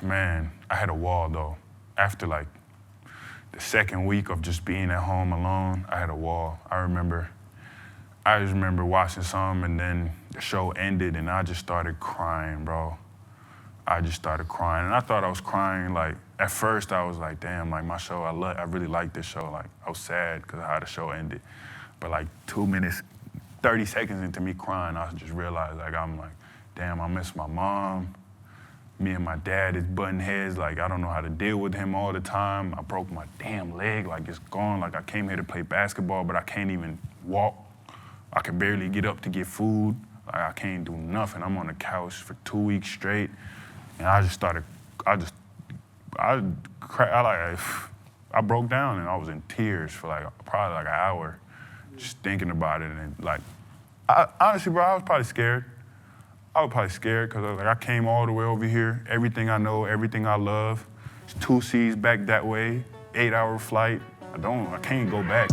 Man, I had a wall though. After like the second week of just being at home alone, I had a wall. I just remember watching some, and then the show ended and I just started crying, bro. I just started crying, and I thought I was crying, like, at first I was like, damn, like my show, I really like this show. Like, I was sad because of how the show ended. But like 2 minutes, 30 seconds into me crying, I just realized, like, I'm like, damn, I miss my mom. Me and my dad is butting heads, like, I don't know how to deal with him all the time. I broke my damn leg, like, it's gone. Like, I came here to play basketball, but I can't even walk. I can barely get up to get food. Like, I can't do nothing. I'm on the couch for 2 weeks straight. And I broke down and I was in tears for like probably like an hour just thinking about it. And like, honestly, bro, I was probably scared. I was probably scared because I came all the way over here. Everything I know, everything I love. It's 2 seas back that way, 8-hour flight. I can't go back.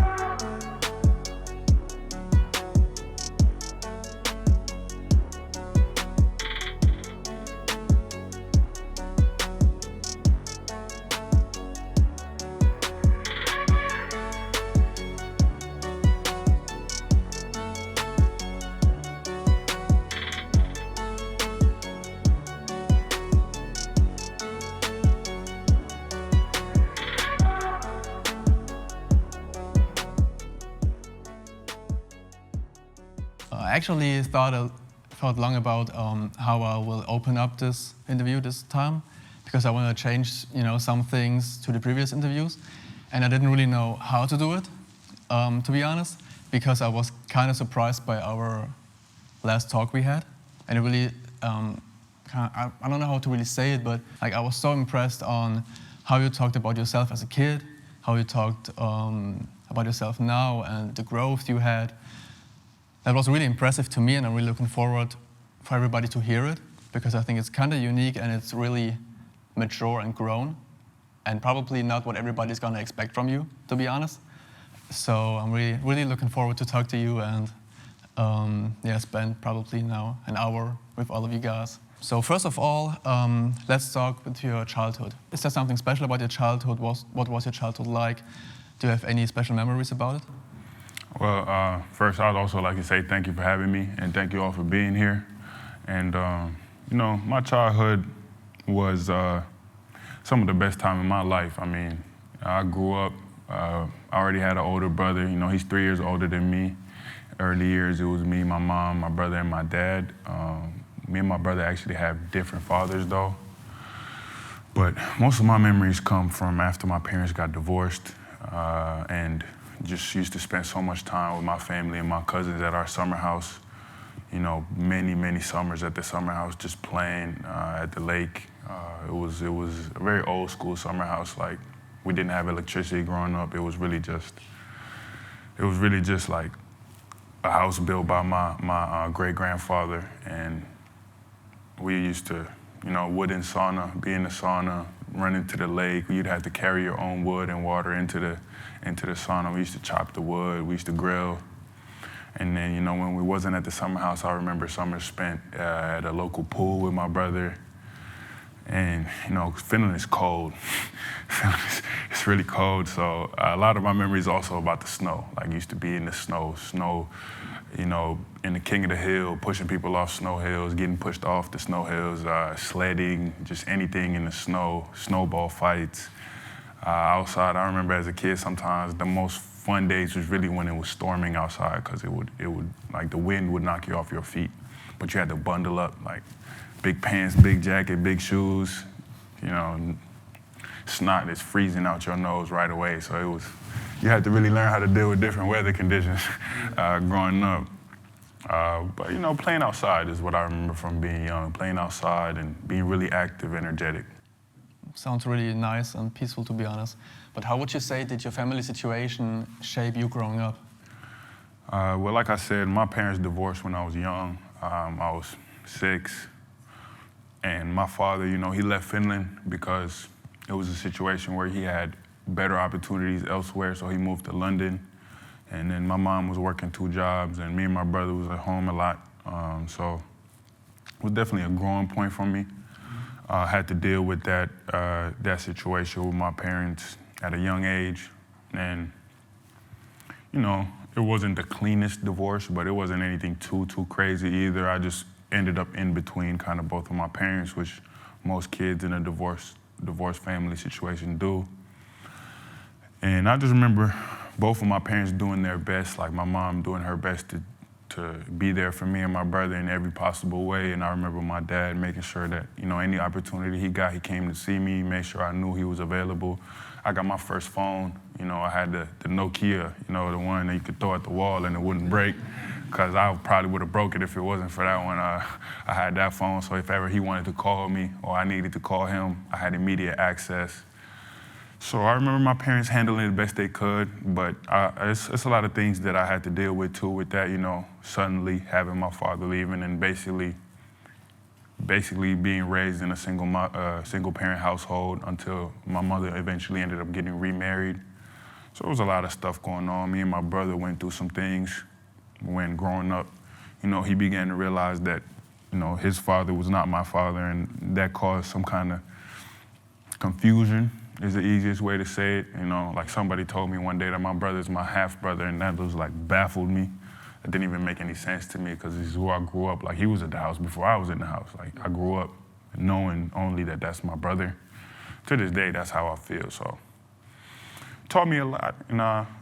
I actually thought long about how I will open up this interview this time, because I want to change, some things to the previous interviews, and I didn't really know how to do it, to be honest, because I was kind of surprised by our last talk we had, and it really, I don't know how to really say it, but like I was so impressed on how you talked about yourself as a kid, how you talked about yourself now, and the growth you had. That was really impressive to me, and I'm really looking forward for everybody to hear it, because I think it's kind of unique and it's really mature and grown, and probably not what everybody's gonna expect from you, to be honest. So I'm really, really looking forward to talk to you and spend probably now an hour with all of you guys. So first of all, let's talk with your childhood. Is there something special about your childhood? What was your childhood like? Do you have any special memories about it? Well, first, I'd also like to say thank you for having me, and thank you all for being here. And, my childhood was some of the best time in my life. I mean, I grew up, I already had an older brother. He's 3 years older than me. Early years, it was me, my mom, my brother, and my dad. Me and my brother actually have different fathers, though. But most of my memories come from after my parents got divorced, and just used to spend so much time with my family and my cousins at our summer house. Many, many summers at the summer house, just playing at the lake. It was a very old school summer house. Like, we didn't have electricity growing up. It was really just like a house built by my great grandfather, and we used to, wooden sauna, be in the sauna, run into the lake. You'd have to carry your own wood and water into the sauna. We used to chop the wood. We used to grill. And then, when we wasn't at the summer house, I remember summers spent at a local pool with my brother. And, Finland is cold. It's really cold. So a lot of my memories also about the snow. Like, used to be in the snow, in the King of the Hill, pushing people off snow hills, getting pushed off the snow hills, sledding, just anything in the snow, snowball fights. Outside, I remember as a kid, sometimes the most fun days was really when it was storming outside, because it would like the wind would knock you off your feet, but you had to bundle up, like big pants, big jacket, big shoes. Snot is freezing out your nose right away. So you had to really learn how to deal with different weather conditions growing up. But playing outside is what I remember from being young, playing outside and being really active, energetic. Sounds really nice and peaceful, to be honest. But how would you say did your family situation shape you growing up? Well, like I said, my parents divorced when I was young. I was 6. And my father, he left Finland because it was a situation where he had better opportunities elsewhere, so he moved to London. And then my mom was working 2 jobs, and me and my brother was at home a lot. So it was definitely a growing point for me. had to deal with that situation with my parents at a young age. And, you know, it wasn't the cleanest divorce, but it wasn't anything too crazy either. I just ended up in between kind of both of my parents, which most kids in a divorce family situation do. And I just remember both of my parents doing their best, like my mom doing her best to be there for me and my brother in every possible way. And I remember my dad making sure that, you know, any opportunity he got, he came to see me, made sure I knew he was available. I got my first phone, you know, I had the Nokia, you know, the one that you could throw at the wall and it wouldn't break, because I probably would have broke it if it wasn't for that one. I had that phone, so if ever he wanted to call me or I needed to call him, I had immediate access. So I remember my parents handling it the best they could, but it's a lot of things that I had to deal with too with that, you know, suddenly having my father leaving and basically being raised in a single parent household until my mother eventually ended up getting remarried. So there was a lot of stuff going on. Me and my brother went through some things when growing up. You know, he began to realize that, you know, his father was not my father, and that caused some kind of confusion is the easiest way to say it. You know, like somebody told me one day that my brother's my half brother, and that was like baffled me. It didn't even make any sense to me because this is who I grew up. Like, he was at the house before I was in the house. Like, I grew up knowing only that that's my brother. To this day, that's how I feel. So it taught me a lot, and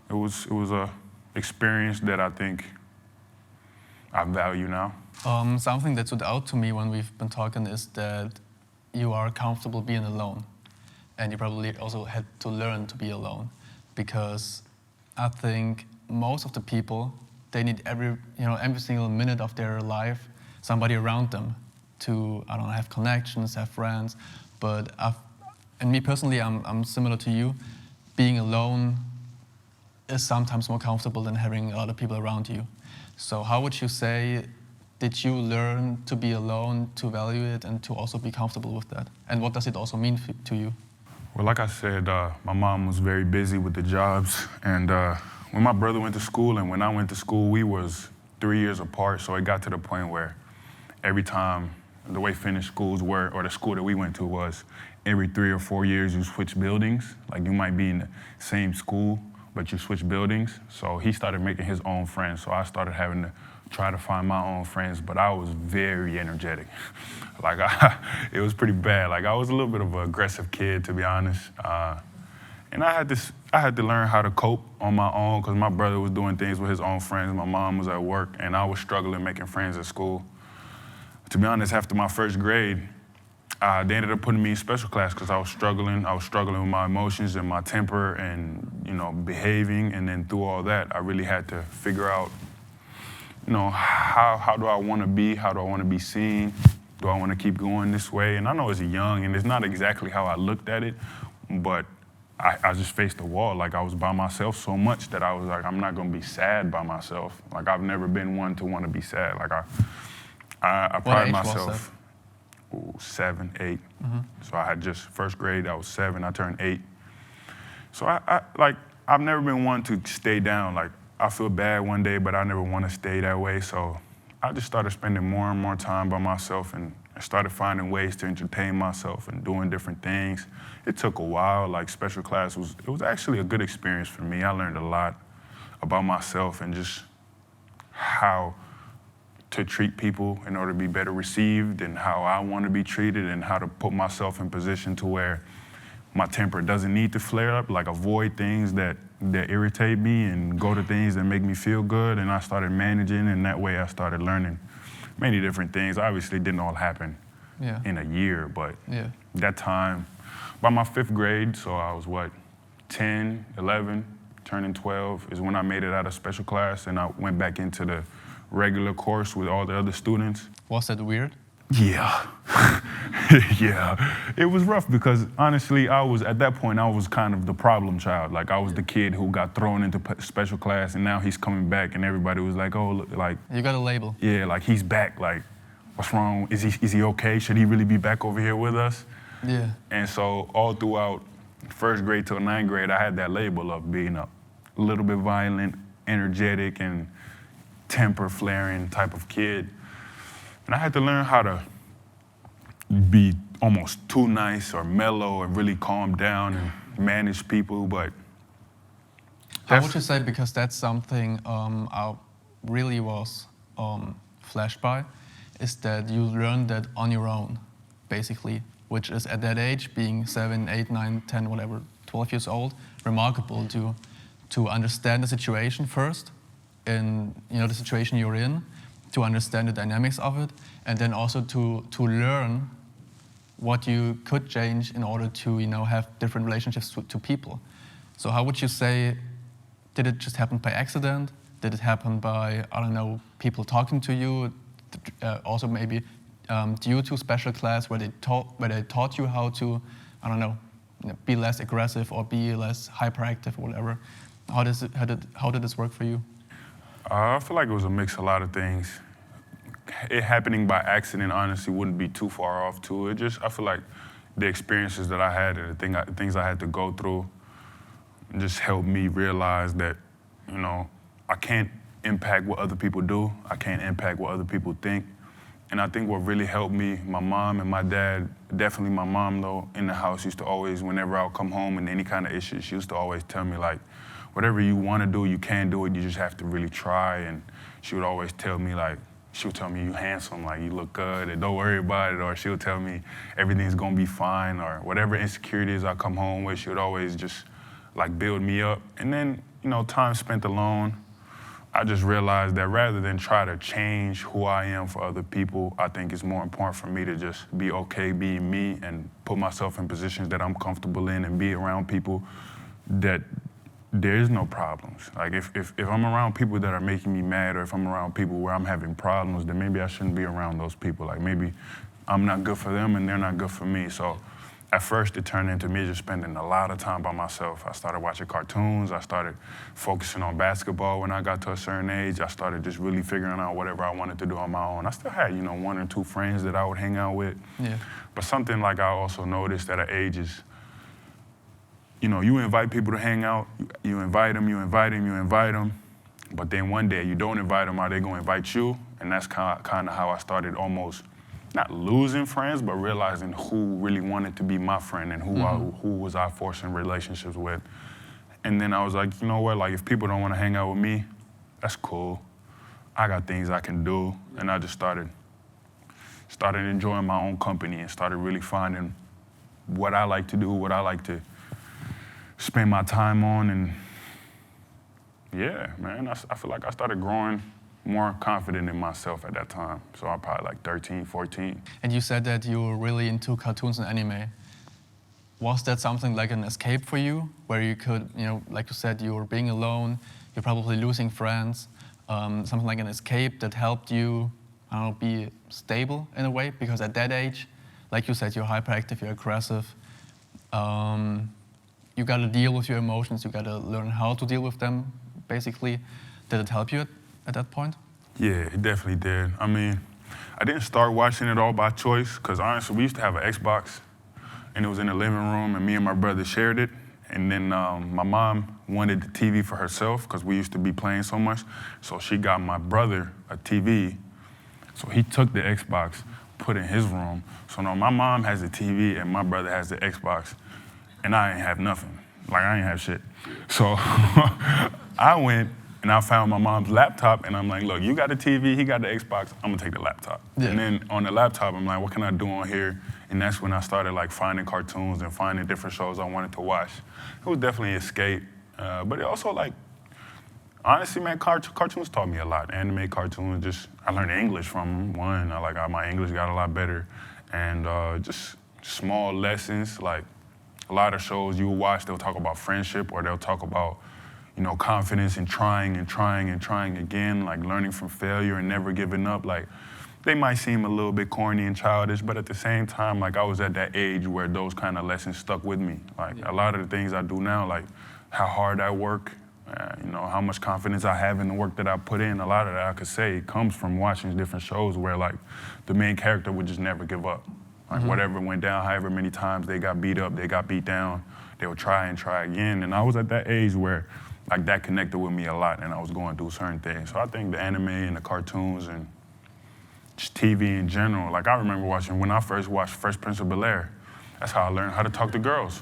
it was a experience that I think I value now. Something that stood out to me when we've been talking is that you are comfortable being alone. And you probably also had to learn to be alone, because I think most of the people, they need every single minute of their life, somebody around them to, I don't know, have connections, have friends. But and me personally, I'm similar to you. Being alone is sometimes more comfortable than having other people around you. So how would you say, did you learn to be alone, to value it, and to also be comfortable with that? And what does it also mean to you? Well, like I said, my mom was very busy with the jobs, and when my brother went to school and when I went to school, we was 3 years apart, so it got to the point where every time, the way Finnish schools were, or the school that we went to was, every 3 or 4 years you switch buildings. Like, you might be in the same school, but you switch buildings. So he started making his own friends, so I started having to try to find my own friends, but I was very energetic. Like, it was pretty bad. Like, I was a little bit of an aggressive kid, to be honest. And I had to learn how to cope on my own, because my brother was doing things with his own friends. My mom was at work, and I was struggling making friends at school. To be honest, after my first grade, they ended up putting me in special class because I was struggling. I was struggling with my emotions and my temper and, you know, behaving. And then through all that, I really had to figure out, you know, how do I want to be? How do I want to be seen? Do I want to keep going this way? And I know it's young, and it's not exactly how I looked at it, but I just faced the wall. Like, I was by myself so much that I was like, I'm not going to be sad by myself. Like, I've never been one to want to be sad. Like, I pride myself. 7, 8. Mm-hmm. So I had just first grade, I was 7, I turned 8. So I've never been one to stay down. Like, I feel bad one day, but I never want to stay that way. So I just started spending more and more time by myself, and I started finding ways to entertain myself and doing different things. It took a while. Like, special class was actually a good experience for me. I learned a lot about myself and just how to treat people in order to be better received, and how I want to be treated, and how to put myself in position to where my temper doesn't need to flare up, like avoid things that irritate me and go to things that make me feel good. And I started managing, and that way I started learning many different things. Obviously, it didn't all happen in a year, but that time, by my 5th grade, so I was 10, 11, turning 12, is when I made it out of special class, and I went back into the regular course with all the other students. Was that weird? Yeah. Yeah. It was rough because, honestly, at that point, I was kind of the problem child. Like, I was the kid who got thrown into special class, and now he's coming back, and everybody was like, oh, look, like... You got a label. Yeah, like, he's back. Like, what's wrong? Is he okay? Should he really be back over here with us? Yeah. And so all throughout 1st grade till 9th grade, I had that label of being a little bit violent, energetic, and temper flaring type of kid. And I had to learn how to be almost too nice or mellow and really calm down and manage people, but how would you say, because that's something I really was flashed by, is that you learned that on your own, basically, which is at that age, being 7, 8, 9, 10, whatever, 12 years old, remarkable to understand the situation first, in the situation you're in, to understand the dynamics of it, and then also to learn what you could change in order to have different relationships to people. So how would you say, did it just happen by accident? Did it happen by, I don't know, people talking to you? Also maybe due to special class where they taught you how to, I don't know, be less aggressive or be less hyperactive or whatever. How did this work for you? I feel like it was a mix of a lot of things. It happening by accident, honestly, wouldn't be too far off too. I feel like the experiences that I had and the things I had to go through just helped me realize that, I can't impact what other people do. I can't impact what other people think. And I think what really helped me, my mom and my dad, definitely my mom though, in the house used to always, whenever I would come home and any kind of issues, she used to always tell me like, whatever you want to do, you can do it, you just have to really try. And she would always tell me like, you handsome, like you look good and don't worry about it. Or she would tell me everything's gonna be fine, or whatever insecurities I come home with, she would always just like build me up. And then, time spent alone, I just realized that rather than try to change who I am for other people, I think it's more important for me to just be okay being me and put myself in positions that I'm comfortable in and be around people that there is no problems. Like if I'm around people that are making me mad, or if I'm around people where I'm having problems, then maybe I shouldn't be around those people. Like maybe I'm not good for them and they're not good for me. So at first it turned into me just spending a lot of time by myself. I started watching cartoons. I started focusing on basketball when I got to a certain age. I started just really figuring out whatever I wanted to do on my own. I still had, 1 or 2 friends that I would hang out with. Yeah. But something like I also noticed at an age is, you invite people to hang out, you invite them, but then one day you don't invite them, are they gonna invite you? And that's kind of how I started almost not losing friends, but realizing who really wanted to be my friend and who was I forcing relationships with. And then I was like, you know what, like if people don't wanna hang out with me, that's cool. I got things I can do. And I just started enjoying my own company and started really finding what I like to do, what I like to spend my time on. And yeah, man, I feel like I started growing more confident in myself at that time. So I'm probably like 13, 14. And you said that you were really into cartoons and anime. Was that something like an escape for you, where you could, like you said, you were being alone, you're probably losing friends, something like an escape that helped you, be stable in a way? Because at that age, like you said, you're hyperactive, you're aggressive. You got to deal with your emotions. You got to learn how to deal with them, basically. Did it help you at that point? Yeah, it definitely did. I mean, I didn't start watching it all by choice, because honestly, we used to have an Xbox, and it was in the living room, and me and my brother shared it. And then my mom wanted the TV for herself, because we used to be playing so much. So she got my brother a TV. So he took the Xbox, put it in his room. So now my mom has the TV, and my brother has the Xbox. And I ain't have nothing. Like, I ain't have shit. So I went and I found my mom's laptop, and I'm like, look, you got the TV, he got the Xbox, I'm gonna take the laptop. Yeah. And then on the laptop, I'm like, what can I do on here? And that's when I started like finding cartoons and finding different shows I wanted to watch. It was definitely an escape, but it also like, honestly, man, cartoons taught me a lot. Anime cartoons, I learned English from them. One, my English got a lot better. And just small lessons, like, a lot of shows you will watch, they'll talk about friendship, or they'll talk about, confidence and trying again, like learning from failure and never giving up. Like, they might seem a little bit corny and childish, but at the same time, like, I was at that age where those kind of lessons stuck with me. Like, a lot of the things I do now, like how hard I work, how much confidence I have in the work that I put in, a lot of that I could say comes from watching different shows where, like, the main character would just never give up. Like, whatever went down, however many times they got beat up, they got beat down, they would try and try again. And I was at that age where, like, that connected with me a lot, and I was going through certain things. So I think the anime and the cartoons and just TV in general. Like I remember watching, when I first watched Fresh Prince of Bel-Air, that's how I learned how to talk to girls.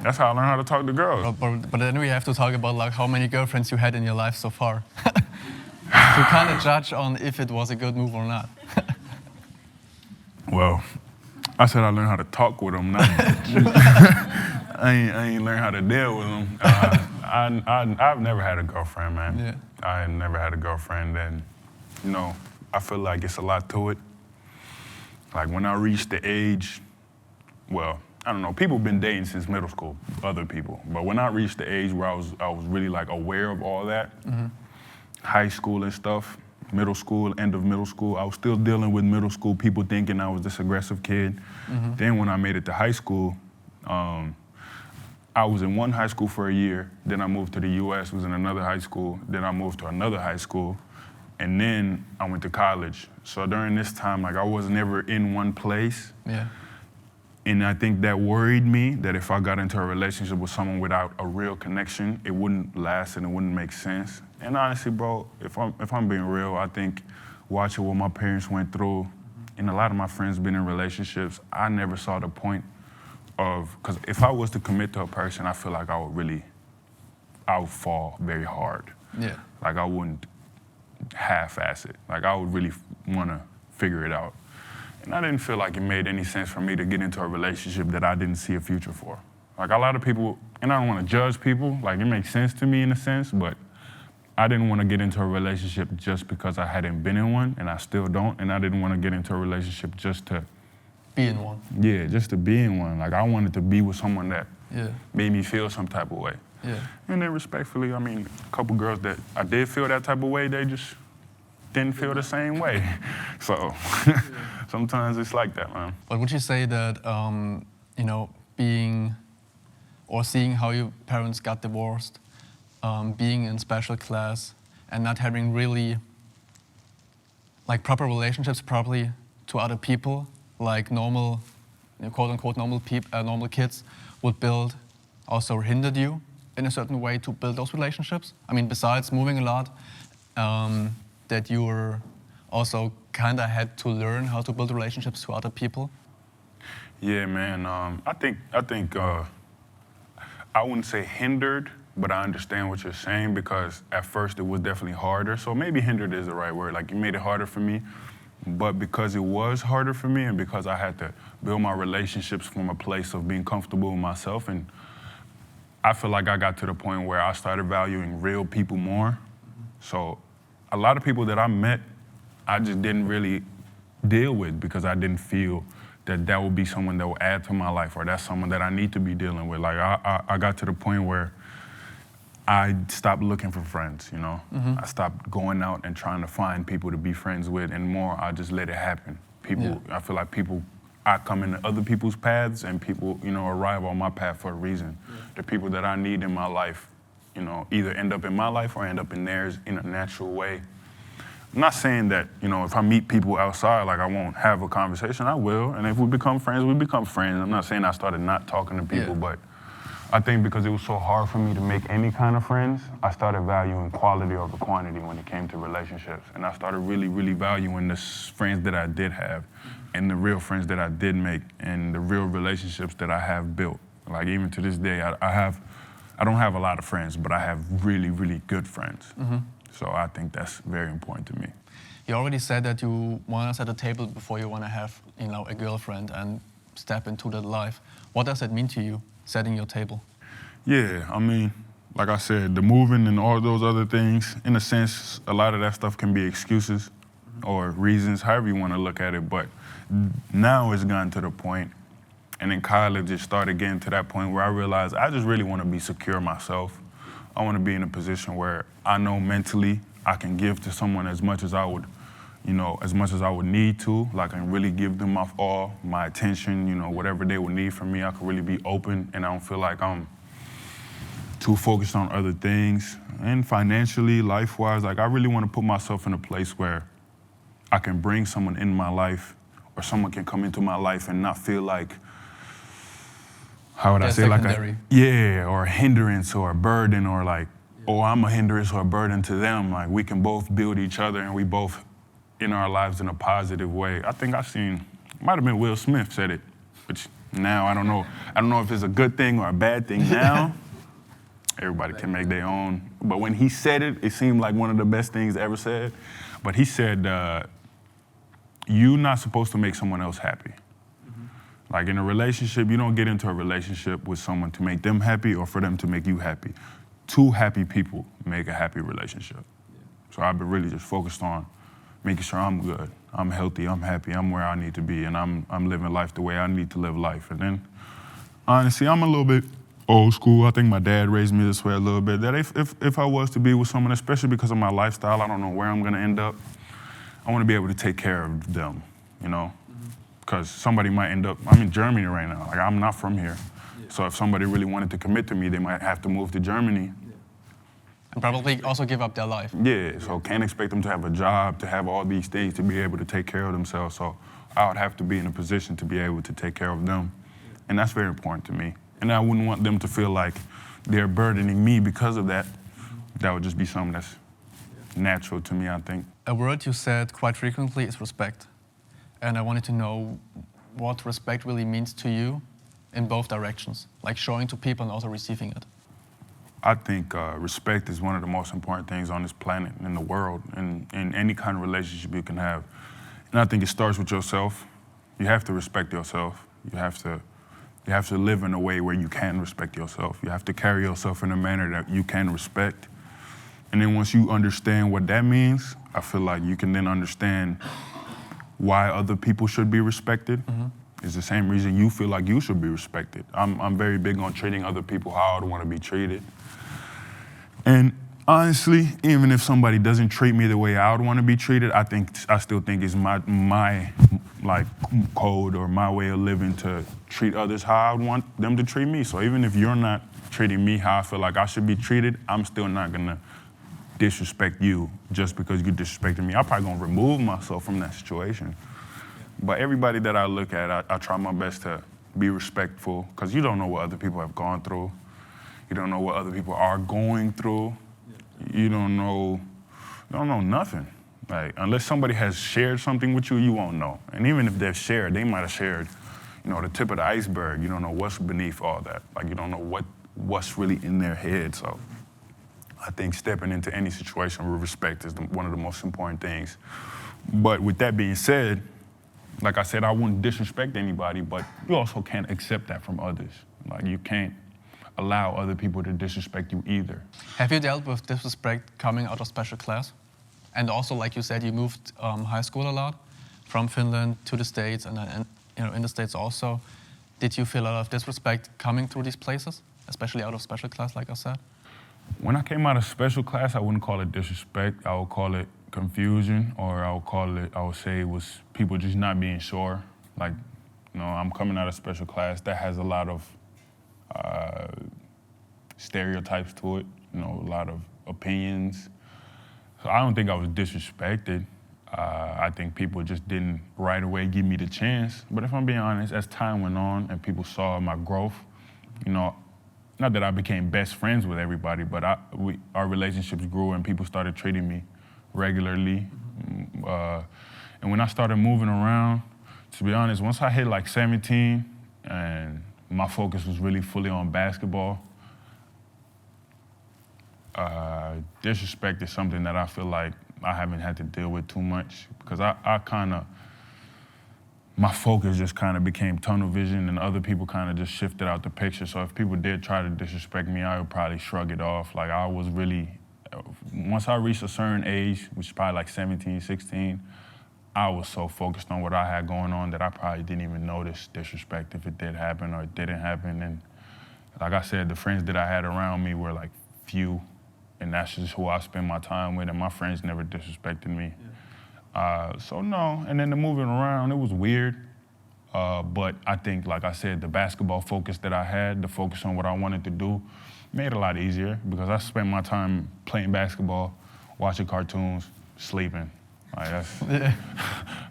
That's how I learned how to talk to girls. But then we have to talk about like how many girlfriends you had in your life so far. To kind of judge on if it was a good move or not. Well, I said I learned how to talk with them, not I ain't learned how to deal with them. I've never had a girlfriend, man. Yeah. I never had a girlfriend, and you know, I feel like it's a lot to it. Like when I reached the age, well, I don't know, people been dating since middle school, other people. But when I reached the age where I was really like aware of all that, high school and stuff, middle school, end of middle school, I was still dealing with middle school people thinking I was this aggressive kid. Then when I made it to high school, I was in one high school for a year, then I moved to the US, was in another high school, then I moved to another high school, and then I went to college. So during this time, like I was never in one place. Yeah. And I think that worried me, that if I got into a relationship with someone without a real connection, it wouldn't last and it wouldn't make sense. And honestly, bro, if I'm being real, I think watching what my parents went through, and a lot of my friends been in relationships, I never saw the point of, because if I was to commit to a person, I feel like I would fall very hard. Yeah. Like I wouldn't half-ass it. Like I would really want to figure it out. And I didn't feel like it made any sense for me to get into a relationship that I didn't see a future for. Like a lot of people, and I don't want to judge people, like it makes sense to me in a sense, but I didn't want to get into a relationship just because I hadn't been in one, and I still don't, and I didn't want to get into a relationship just to be in one. Yeah, just to be in one. Like I wanted to be with someone that made me feel some type of way. Yeah. And then respectfully, I mean, a couple girls that I did feel that type of way, they just didn't feel the same way. So sometimes it's like that, man. But would you say that, you know, being or seeing how your parents got divorced, being in special class and not having really like proper relationships probably to other people, like normal, quote unquote normal kids would build, also hindered you in a certain way to build those relationships? I mean, besides moving a lot, that you were also kind of had to learn how to build relationships to other people? Yeah, man. I think I wouldn't say hindered, but I understand what you're saying, because at first it was definitely harder. So maybe hindered is the right word. Like, it made it harder for me. But because it was harder for me, and because I had to build my relationships from a place of being comfortable with myself, and I feel like I got to the point where I started valuing real people more. So a lot of people that I met, I just didn't really deal with, because I didn't feel that that would be someone that would add to my life, or that's someone that I need to be dealing with. Like I got to the point where I stopped looking for friends, you know? I stopped going out and trying to find people to be friends with, and more, I just let it happen. I feel like I come into other people's paths, and people, you know, arrive on my path for a reason. The people that I need in my life, you know, either end up in my life or end up in theirs in a natural way. I'm not saying that, you know, if I meet people outside, like I won't have a conversation, I will. And if we become friends, we become friends. I'm not saying I started not talking to people, but I think because it was so hard for me to make any kind of friends, I started valuing quality over quantity when it came to relationships. And I started really, really valuing the friends that I did have, and the real friends that I did make, and the real relationships that I have built. Like even to this day, I don't have a lot of friends, but I have really, really good friends. So I think that's very important to me. You already said that you want to set a table before you want to have, you know, a girlfriend and step into that life. What does that mean to you, setting your table? Yeah, I mean, like I said, the moving and all those other things, in a sense, a lot of that stuff can be excuses or reasons, however you want to look at it. But now it's gotten to the point, and in college it started getting to that point where I realized I just really want to be secure myself. I want to be in a position where I know mentally I can give to someone as much as I would, you know, as much as I would need to. Like, I can really give them my all, my attention, you know, whatever they would need from me. I can really be open, and I don't feel like I'm too focused on other things. And financially, life-wise, like I really want to put myself in a place where I can bring someone in my life, or someone can come into my life and not feel like, how would I say, secondary. Or a hindrance or a burden, or like, oh, I'm a hindrance or a burden to them. Like, we can both build each other, and we both in our lives in a positive way. I think might have been Will Smith said it, which now I don't know if it's a good thing or a bad thing now. Everybody can make their own. But when he said it, it seemed like one of the best things ever said. But he said, you're not supposed to make someone else happy. Like in a relationship, you don't get into a relationship with someone to make them happy or for them to make you happy. Two happy people make a happy relationship. So I've been really just focused on making sure I'm good, I'm healthy, I'm happy, I'm where I need to be, and I'm living life the way I need to live life. And then, honestly, I'm a little bit old school. I think my dad raised me this way a little bit, that if I was to be with someone, especially because of my lifestyle, I don't know where I'm gonna end up, I wanna be able to take care of them, you know? Because somebody might end up, I'm in Germany right now, like I'm not from here. Yeah. So if somebody really wanted to commit to me, they might have to move to Germany. And probably also give up their life. Yeah, so can't expect them to have a job, to have all these things, to be able to take care of themselves. So I would have to be in a position to be able to take care of them. And that's very important to me. And I wouldn't want them to feel like they're burdening me because of that. That would just be something that's natural to me, I think. A word you said quite frequently is respect. And I wanted to know what respect really means to you in both directions, like showing to people and also receiving it. I think respect is one of the most important things on this planet, in the world, in any kind of relationship you can have. And I think it starts with yourself. You have to respect yourself. You have to live in a way where you can respect yourself. You have to carry yourself in a manner that you can respect. And then once you understand what that means, I feel like you can then understand why other people should be respected. It's the same reason you feel like you should be respected. I'm very big on treating other people how I would want to be treated. And honestly, even if somebody doesn't treat me the way I would want to be treated, I still think it's my like code or my way of living to treat others how I would want them to treat me. So even if you're not treating me how I feel like I should be treated, I'm still not gonna disrespect you just because you disrespected me. I'm probably gonna remove myself from that situation. But everybody that I look at, I try my best to be respectful, because you don't know what other people have gone through. You don't know what other people are going through. You don't know nothing. Like, unless somebody has shared something with you, you won't know. And even if they've shared, they might have shared, the tip of the iceberg. You don't know what's beneath all that. Like, you don't know what's really in their head. So I think stepping into any situation with respect is one of the most important things. But with that being said, like I said, I wouldn't disrespect anybody, but you also can't accept that from others. Like, you can't allow other people to disrespect you either. Have you dealt with disrespect coming out of special class? And also, like you said, you moved high school a lot, from Finland to the States, and then in the States also. Did you feel a lot of disrespect coming through these places, especially out of special class, like I said? When I came out of special class, I wouldn't call it disrespect. I would call it confusion, or I would say it was people just not being sure. Like, I'm coming out of special class. That has a lot of stereotypes to it, a lot of opinions. So I don't think I was disrespected. I think people just didn't right away give me the chance. But if I'm being honest, as time went on and people saw my growth, not that I became best friends with everybody, but our relationships grew and people started treating me regularly. And when I started moving around, to be honest, once I hit like 17 and my focus was really fully on basketball, disrespect is something that I feel like I haven't had to deal with too much, because my focus just kind of became tunnel vision and other people kind of just shifted out the picture. So if people did try to disrespect me, I would probably shrug it off. Like, I was really, once I reached a certain age, which is probably like 17, 16, I was so focused on what I had going on that I probably didn't even notice disrespect if it did happen or it didn't happen. And like I said, the friends that I had around me were like few, and that's just who I spend my time with, and my friends never disrespected me. Yeah. So no, and then the moving around, it was weird. But I think, like I said, the basketball focus that I had, the focus on what I wanted to do, made it a lot easier, because I spent my time playing basketball, watching cartoons, sleeping. Like,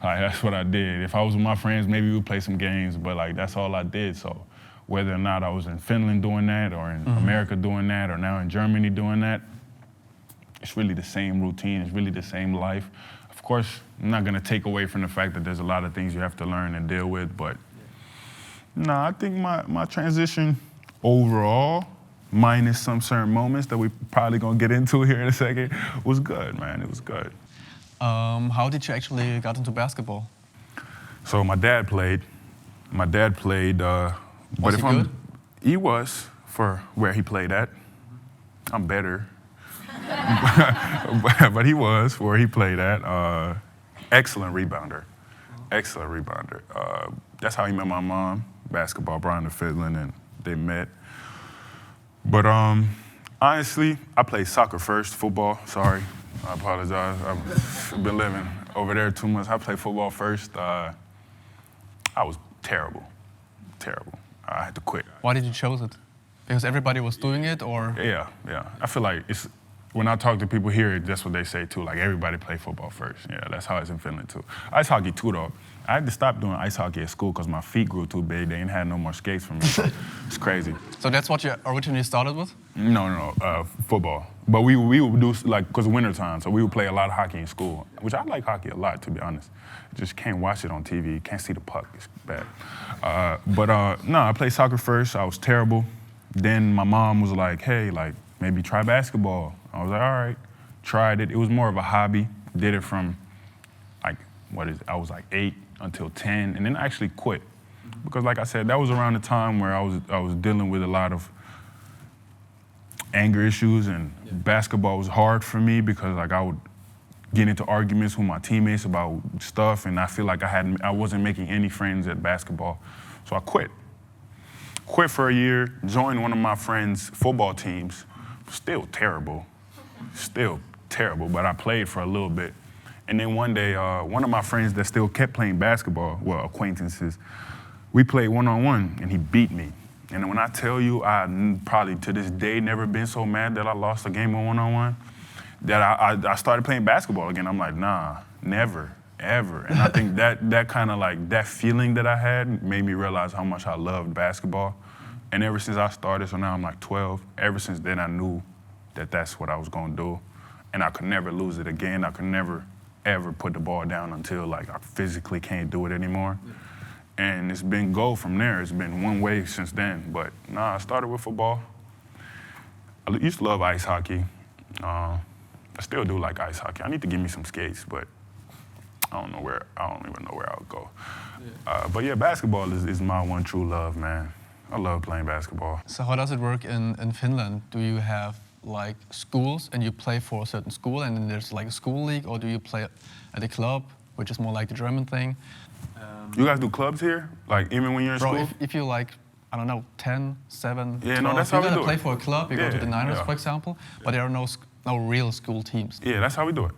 that's what I did. If I was with my friends, maybe we'd play some games, but like, that's all I did. So whether or not I was in Finland doing that, or in America doing that, or now in Germany doing that, it's really the same routine. It's really the same life. Of course, I'm not gonna take away from the fact that there's a lot of things you have to learn and deal with, but I think my transition overall, minus some certain moments that we probably gonna get into here in a second, was good, man. It was good. How did you actually got into basketball? So my dad played. Was he good? He was for where he played at. I'm better. But he was where he played at. Excellent rebounder. That's how he met my mom. Basketball brought him to Finland and they met. But honestly, I played soccer first, football, sorry. I apologize. I've been living over there 2 months. I played football first. I was terrible. I had to quit. Why did you choose it? Because everybody was doing it, or? Yeah. I feel like when I talk to people here, that's what they say too. Like everybody play football first. Yeah, that's how it's in Finland too. Ice hockey too, though. I had to stop doing ice hockey at school because my feet grew too big. They ain't had no more skates for me. So it's crazy. So that's what you originally started with? No, football. But we would do, like, because of wintertime, so we would play a lot of hockey in school, which I like hockey a lot, to be honest. Just can't watch it on TV, can't see the puck, it's bad. I played soccer first, I was terrible. Then my mom was like, hey, like, maybe try basketball. I was like, all right, tried it. It was more of a hobby. Did it from, I was like 8 until 10, and then I actually quit. Because like I said, that was around the time where I was dealing with a lot of anger issues, and basketball was hard for me because like I would get into arguments with my teammates about stuff, and I feel like I wasn't making any friends at basketball. So I quit. Quit for a year, joined one of my friends' football teams. Still terrible, but I played for a little bit. And then one day, one of my friends that still kept playing basketball, well, acquaintances, we played one-on-one, and he beat me. And when I tell you, I probably to this day never been so mad that I lost a game of one-on-one, that I started playing basketball again. I'm like, nah, never, ever. And I think that kind of like, that feeling that I had made me realize how much I loved basketball. And ever since I started, so now I'm like 12, ever since then I knew that that's what I was gonna do. And I could never lose it again. I could never, ever put the ball down until like I physically can't do it anymore. Yeah. And it's been go from there. It's been one way since then. But I started with football. I used to love ice hockey. I still do like ice hockey. I need to give me some skates, but I don't even know where I would go. Yeah. But yeah, basketball is my one true love, man. I love playing basketball. So how does it work in Finland? Do you have like schools and you play for a certain school and then there's like a school league, or do you play at a club, which is more like the German thing? You guys do clubs here? Like even when you're in school? If you like, I don't know, 10, 7, yeah, 12, no, that's how we do it. You play for a club, you go to the Niners, for example, but there are no real school teams. Yeah, that's how we do it.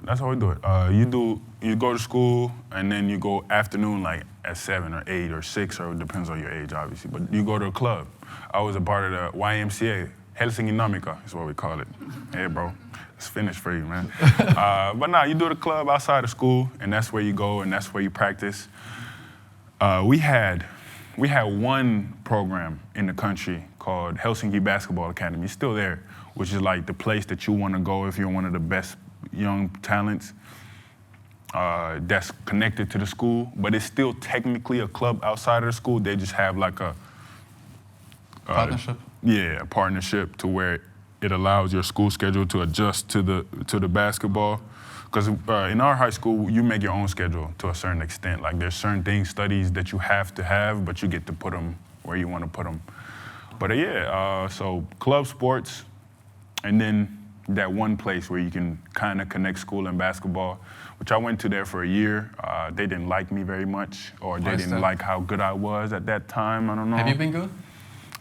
You go to school and then you go afternoon like at 7 or 8 or 6, or it depends on your age, obviously, but you go to a club. I was a part of the YMCA, Helsinki Namika is what we call it. Hey, bro, it's Finnish for you, man. But you do the club outside of school, and that's where you go, and that's where you practice. We had one program in the country called Helsinki Basketball Academy. It's still there, which is like the place that you want to go if you're one of the best young talents that's connected to the school. But it's still technically a club outside of the school. They just have like a partnership. A partnership to where it allows your school schedule to adjust to the basketball. Because in our high school, you make your own schedule to a certain extent. Like there's certain studies that you have to have, but you get to put them where you want to put them. But so club sports, and then that one place where you can kind of connect school and basketball, which I went to there for a year. They didn't like me very much, or they didn't like how good I was at that time. I don't know. Have you been good?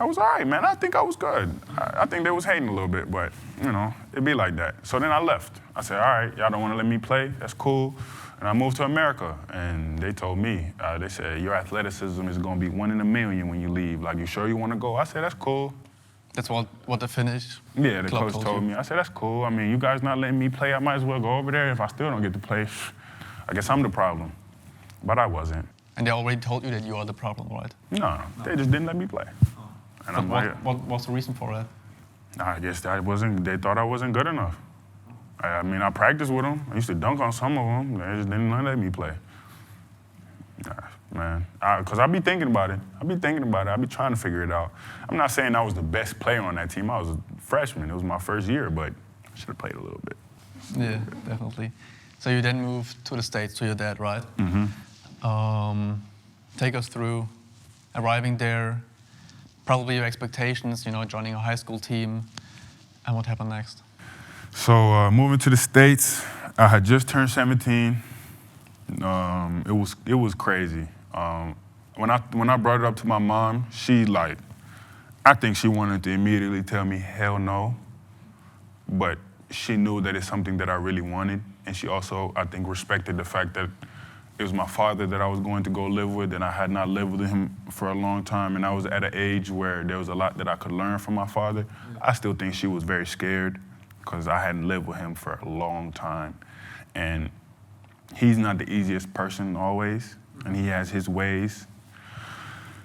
I was all right, man. I think I was good. I think they was hating a little bit, but, it'd be like that. So then I left. I said, all right, y'all don't want to let me play? That's cool. And I moved to America, and they told me, they said, your athleticism is going to be 1 in a million when you leave. Like, you sure you want to go? I said, that's cool. That's what the Finnish the coach told me. I said, that's cool. I mean, you guys not letting me play, I might as well go over there. If I still don't get to play, I guess I'm the problem. But I wasn't. And they already told you that you are the problem, right? No, they just didn't let me play. And so what was the reason for that? I guess they thought I wasn't good enough. I mean, I practiced with them. I used to dunk on some of them. They just didn't let me play. Man, because I be thinking about it. I be trying to figure it out. I'm not saying I was the best player on that team. I was a freshman. It was my first year, but I should have played a little bit. Yeah, definitely. So you then moved to the States to your dad, right? Mm-hmm. Take us through arriving there, probably your expectations, joining a high school team, and what happened next? So moving to the States, I had just turned 17. It was crazy. When I brought it up to my mom, I think she wanted to immediately tell me hell no, but she knew that it's something that I really wanted, and she also, I think, respected the fact that it was my father that I was going to go live with, and I had not lived with him for a long time, and I was at an age where there was a lot that I could learn from my father. I still think she was very scared because I hadn't lived with him for a long time, and he's not the easiest person always, and he has his ways.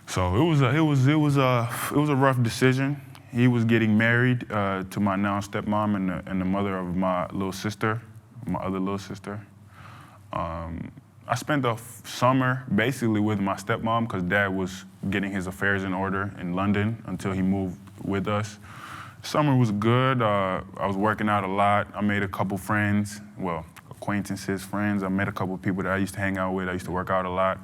So it was a rough decision. He was getting married to my now stepmom and the mother of my little sister, my other little sister. I spent the summer basically with my stepmom because dad was getting his affairs in order in London until he moved with us. Summer was good. I was working out a lot. I made a couple friends, acquaintances, friends. I met a couple people that I used to hang out with. I used to work out a lot.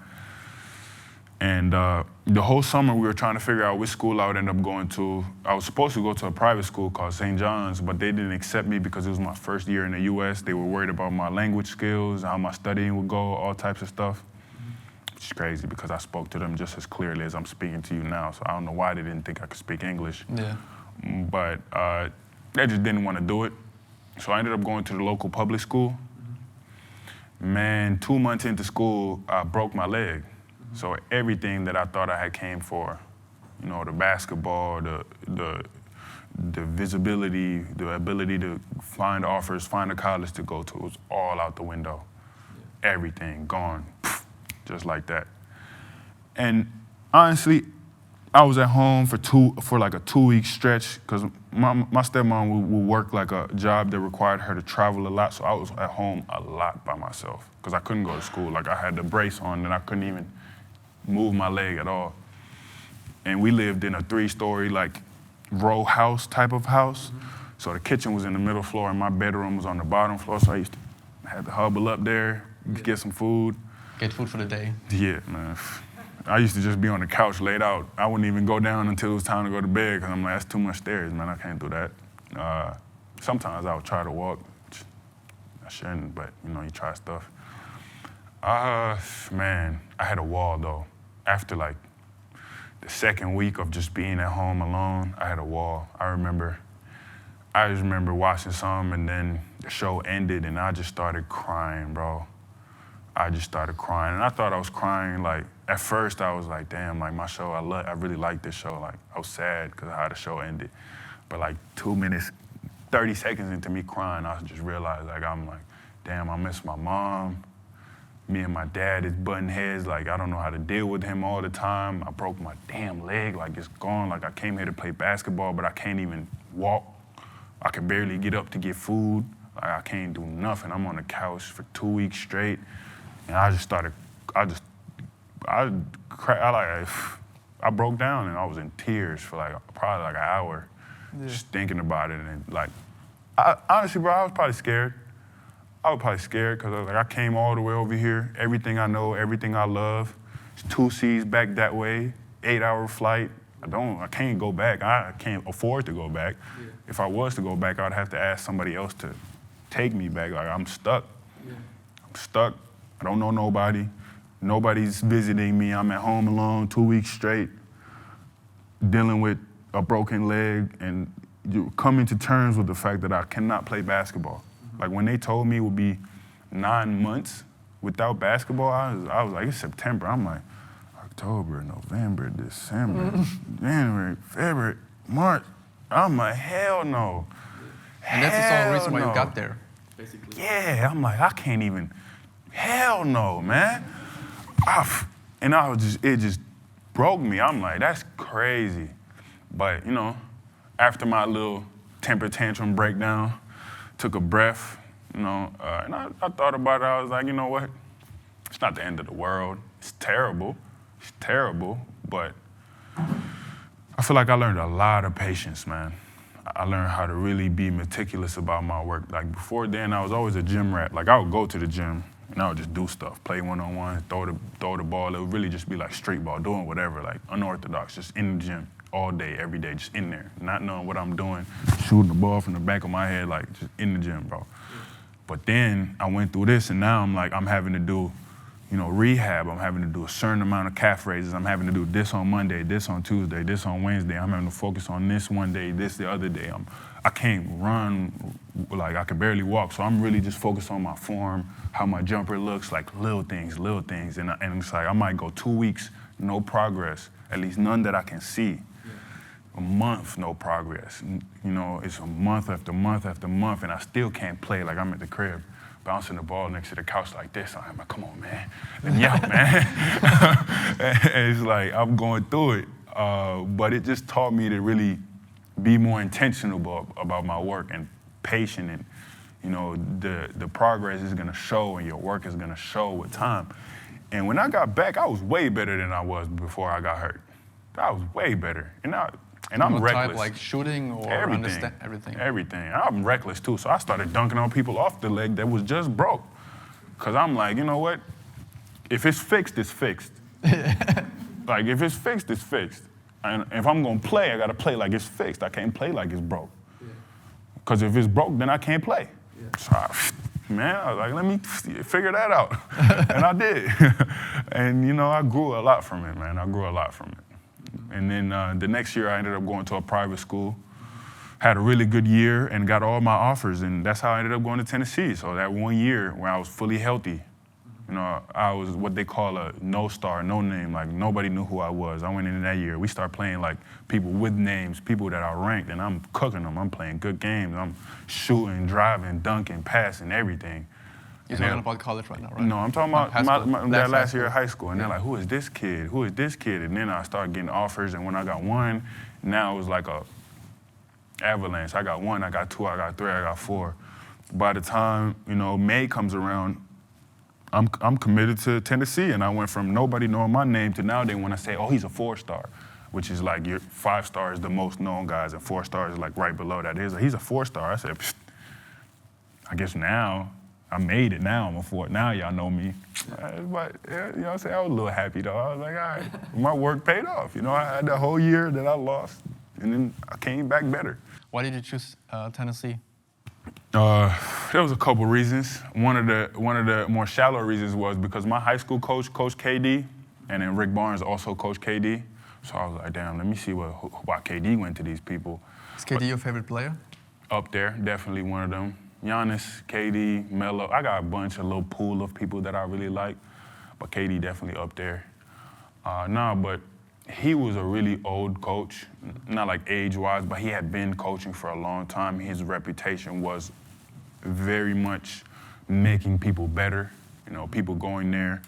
And the whole summer we were trying to figure out which school I would end up going to. I was supposed to go to a private school called St. John's, but they didn't accept me because it was my first year in the US. They were worried about my language skills, how my studying would go, all types of stuff. Which is crazy because I spoke to them just as clearly as I'm speaking to you now, so I don't know why they didn't think I could speak English. Yeah. But they just didn't want to do it. So I ended up going to the local public school. Man, 2 months into school, I broke my leg. So everything that I thought I had came for, the basketball, the visibility, the ability to find offers, find a college to go to, it was all out the window. Yeah. Everything gone, just like that. And honestly, I was at home for like a 2-week stretch because my stepmom would work like a job that required her to travel a lot. So I was at home a lot by myself because I couldn't go to school. Like I had the brace on and I couldn't even move my leg at all. And we lived in a 3-story like row house type of house. So the kitchen was in the middle floor and my bedroom was on the bottom floor. So I had to hubble up there, get some food. Get food for the day. Yeah, man. I used to just be on the couch laid out. I wouldn't even go down until it was time to go to bed because I'm like, that's too much stairs, man. I can't do that. Sometimes I would try to walk. I shouldn't, but you try stuff. Man, I had a wall though. After like the second week of just being at home alone, I had a wall. I just remember watching some and then the show ended and I just started crying, bro. I just started crying and I thought I was crying like, at first I was like, damn, like my show, I really like this show. Like I was sad because of how the show ended. But like 2 minutes, 30 seconds into me crying, I just realized like, I'm like, damn, I miss my mom. Me and my dad is butting heads, like I don't know how to deal with him all the time. I broke my damn leg, like it's gone. Like I came here to play basketball, but I can't even walk. I can barely get up to get food. Like I can't do nothing. I'm on the couch for 2 weeks straight. And I broke down and I was in tears for probably an hour, just thinking about it. And honestly, bro, I was probably scared. I was probably scared because I came all the way over here. Everything I know, everything I love. It's 2 seas back that way, 8-hour flight. I can't go back. I can't afford to go back. Yeah. If I was to go back, I'd have to ask somebody else to take me back. Like I'm stuck. Yeah. I'm stuck. I don't know nobody. Nobody's visiting me. I'm at home alone 2 weeks straight, dealing with a broken leg and coming to terms with the fact that I cannot play basketball. Like when they told me it would be 9 months without basketball, I was like, it's September. I'm like, October, November, December, January, February, March. I'm like, hell no. And that's the sole reason why you got there, basically. Yeah, I'm like, I can't even, hell no, man. And it just broke me. I'm like, that's crazy. But, after my little temper tantrum breakdown, took a breath, and I thought about it. I was like, you know what? It's not the end of the world. It's terrible, but I feel like I learned a lot of patience, man. I learned how to really be meticulous about my work. Like before then, I was always a gym rat. Like I would go to the gym and I would just do stuff, play one-on-one, throw the ball. It would really just be like street ball, doing whatever, like unorthodox, just in the gym all day, every day, just in there, not knowing what I'm doing, shooting the ball from the back of my head, like just in the gym, bro. But then I went through this and now I'm having to do, rehab. I'm having to do a certain amount of calf raises. I'm having to do this on Monday, this on Tuesday, this on Wednesday. I'm having to focus on this one day, this the other day. I can't run, like I can barely walk. So I'm really just focused on my form, how my jumper looks, like little things. And it's like I might go 2 weeks, no progress, at least none that I can see. A month, no progress. It's a month after month after month, and I still can't play. Like I'm at the crib, bouncing the ball next to the couch like this. I'm like, come on, man. Let me out, man. And it's like, I'm going through it. But it just taught me to really be more intentional about my work and patient. And, the progress is going to show and your work is going to show with time. And when I got back, I was way better than I was before I got hurt. I was way better. And I'm reckless. Type, like shooting or everything. Everything? Everything. I'm reckless too, so I started dunking on people off the leg that was just broke. Because I'm like, you know what? If it's fixed, it's fixed. Like, if it's fixed, it's fixed. And if I'm going to play, I got to play like it's fixed. I can't play like it's broke. Because if it's broke, then I can't play. So I was like, let me figure that out. And I did. And, I grew a lot from it, man. I grew a lot from it. And then the next year, I ended up going to a private school, had a really good year, and got all my offers. And that's how I ended up going to Tennessee. So that 1 year when I was fully healthy, I was what they call a no-star, no name. Like, nobody knew who I was. I went in that year. We started playing, like, people with names, people that are ranked, and I'm cooking them. I'm playing good games. I'm shooting, driving, dunking, passing, everything. You're talking about college right now, right? No, I'm talking about that last year of high school. And Yeah. they're like, who is this kid? Who is this kid? And then I started getting offers. And when I got one, now it was like a avalanche. I got one, I got two, I got three, I got four. By the time, May comes around, I'm committed to Tennessee. And I went from nobody knowing my name to now they want to say, oh, he's a 4-star, which is like your 5 stars, the most known guys, and 4 stars is like right below that. He's a 4-star. I said, psst. I guess now, I made it. Now I'm a 4. Now y'all know me. But, what I'm saying? I was a little happy, though. I was like, all right, my work paid off. I had that whole year that I lost, and then I came back better. Why did you choose Tennessee? There was a couple reasons. One of the more shallow reasons was because my high school coach, Coach KD, and then Rick Barnes also coached KD. So I was like, damn, let me see why KD went to these people. Is KD your favorite player? Up there, definitely one of them. Giannis, KD, Melo. I got a bunch, a little pool of people that I really like, but KD definitely up there. But he was a really old coach, not like age-wise, but he had been coaching for a long time. His reputation was very much making people better, people going there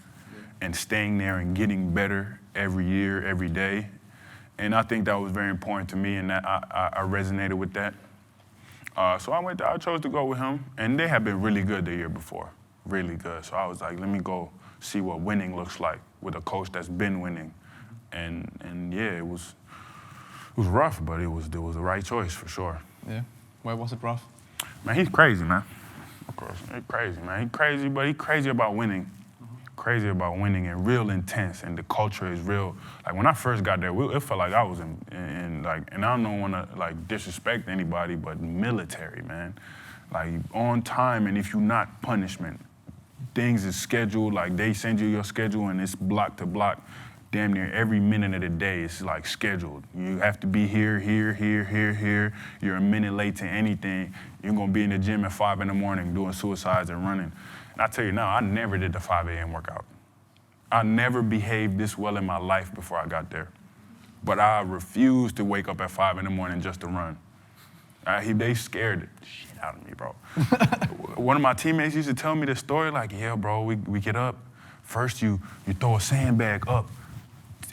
and staying there and getting better every year, every day. And I think that was very important to me, and that I resonated with that. So I chose to go with him, and they had been really good the year before, really good. So I was like, let me go see what winning looks like with a coach that's been winning. And yeah, it was rough, but it was the right choice for sure. Yeah. Why was it rough? Man, he's crazy, man. Of course, he's crazy, man. He's crazy, but he's crazy about winning. Crazy about winning and real intense, and the culture is real. Like when I first got there, it felt like I was in like, and I don't want to like disrespect anybody, but military, man. Like on time, and if you're not, punishment. Things is scheduled, like they send you your schedule and it's block to block. Damn near every minute of the day is like scheduled. You have to be here. You're a minute late to anything. You're gonna be in the gym at 5 a.m. doing suicides and running. And I tell you now, I never did the 5 a.m. workout. I never behaved this well in my life before I got there. But I refused to wake up at 5 a.m. just to run. They scared the shit out of me, bro. One of my teammates used to tell me this story, like, yeah, bro, we get up. First you throw a sandbag up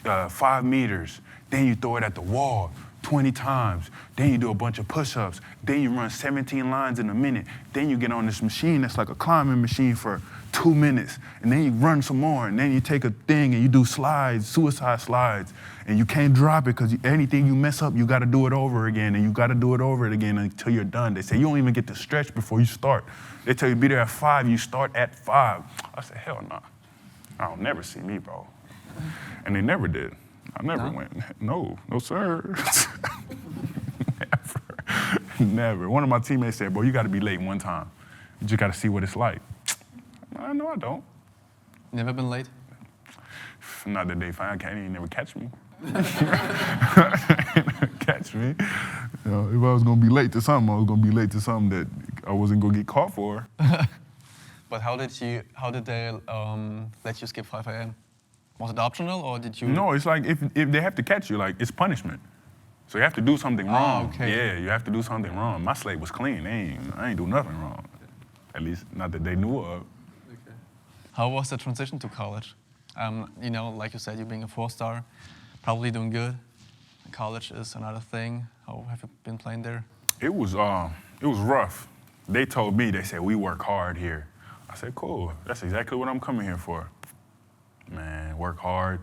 5 meters. Then you throw it at the wall 20 times. Then you do a bunch of push-ups. Then you run 17 lines in a minute. Then you get on this machine that's like a climbing machine for 2 minutes. And then you run some more. And then you take a thing and you do slides, suicide slides. And you can't drop it because anything you mess up, you got to do it over again. And you got to do it over again until you're done. They say you don't even get to stretch before you start. They tell you be there at 5, you start at 5. I said, hell no. I'll never see me, bro. And they never did. I never went. No sir. Never. One of my teammates said, bro, you got to be late one time. You just got to see what it's like. No, I don't. Never been late? Not that they find, can't even never catch me. Catch me. You know, if I was going to be late to something, I was going to be late to something that I wasn't going to get caught for. But how did they let you skip 5 a.m.? Was it optional or did you? No, it's like if they have to catch you, like it's punishment. So you have to do something wrong. Okay. Yeah, you have to do something wrong. My slate was clean. I ain't do nothing wrong. At least not that they knew of. Okay. How was the transition to college? You know, like you said, you're being a 4-star, probably doing good. College is another thing. How have you been playing there? It was rough. They told me, they said, we work hard here. I said, cool, that's exactly what I'm coming here for. Man, work hard.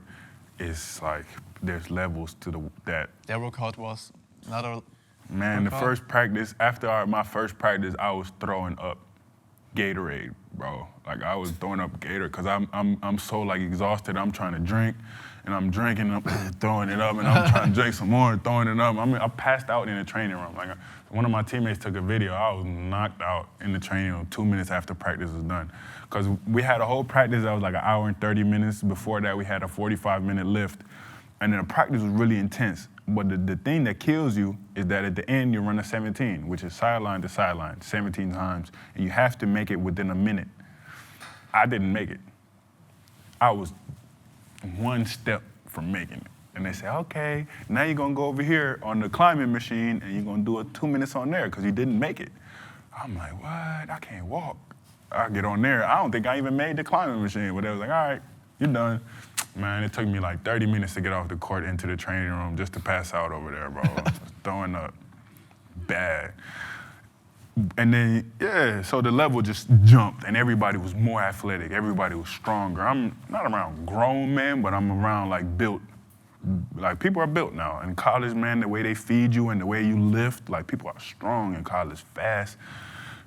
It's like, there's levels to that. Their work hard was another. Man, the first practice, after my first practice, I was throwing up Gatorade, bro. Like I was throwing up Gatorade because I'm so like exhausted. I'm trying to drink, and I'm drinking, I'm throwing it up, and I'm trying to drink some more and throwing it up. I mean, I passed out in the training room. Like one of my teammates took a video. I was knocked out in the training room 2 minutes after practice was done. Because we had a whole practice that was like 1 hour and 30 minutes. Before that, we had a 45-minute lift. And then the practice was really intense. But the thing that kills you is that at the end, you run a 17, which is sideline to sideline, 17 times. And you have to make it within a minute. I didn't make it. I was one step from making it. And they said, okay, now you're going to go over here on the climbing machine and you're going to do it 2 minutes on there because you didn't make it. I'm like, what? I can't walk. I get on there. I don't think I even made the climbing machine. But they was like, all right, you're done. Man, it took me like 30 minutes to get off the court into the training room just to pass out over there, bro. I was throwing up bad. And then, yeah, so the level just jumped and everybody was more athletic. Everybody was stronger. I'm not around grown men, but I'm around like built. Like people are built now. In college, man, the way they feed you and the way you lift, like people are strong in college, fast.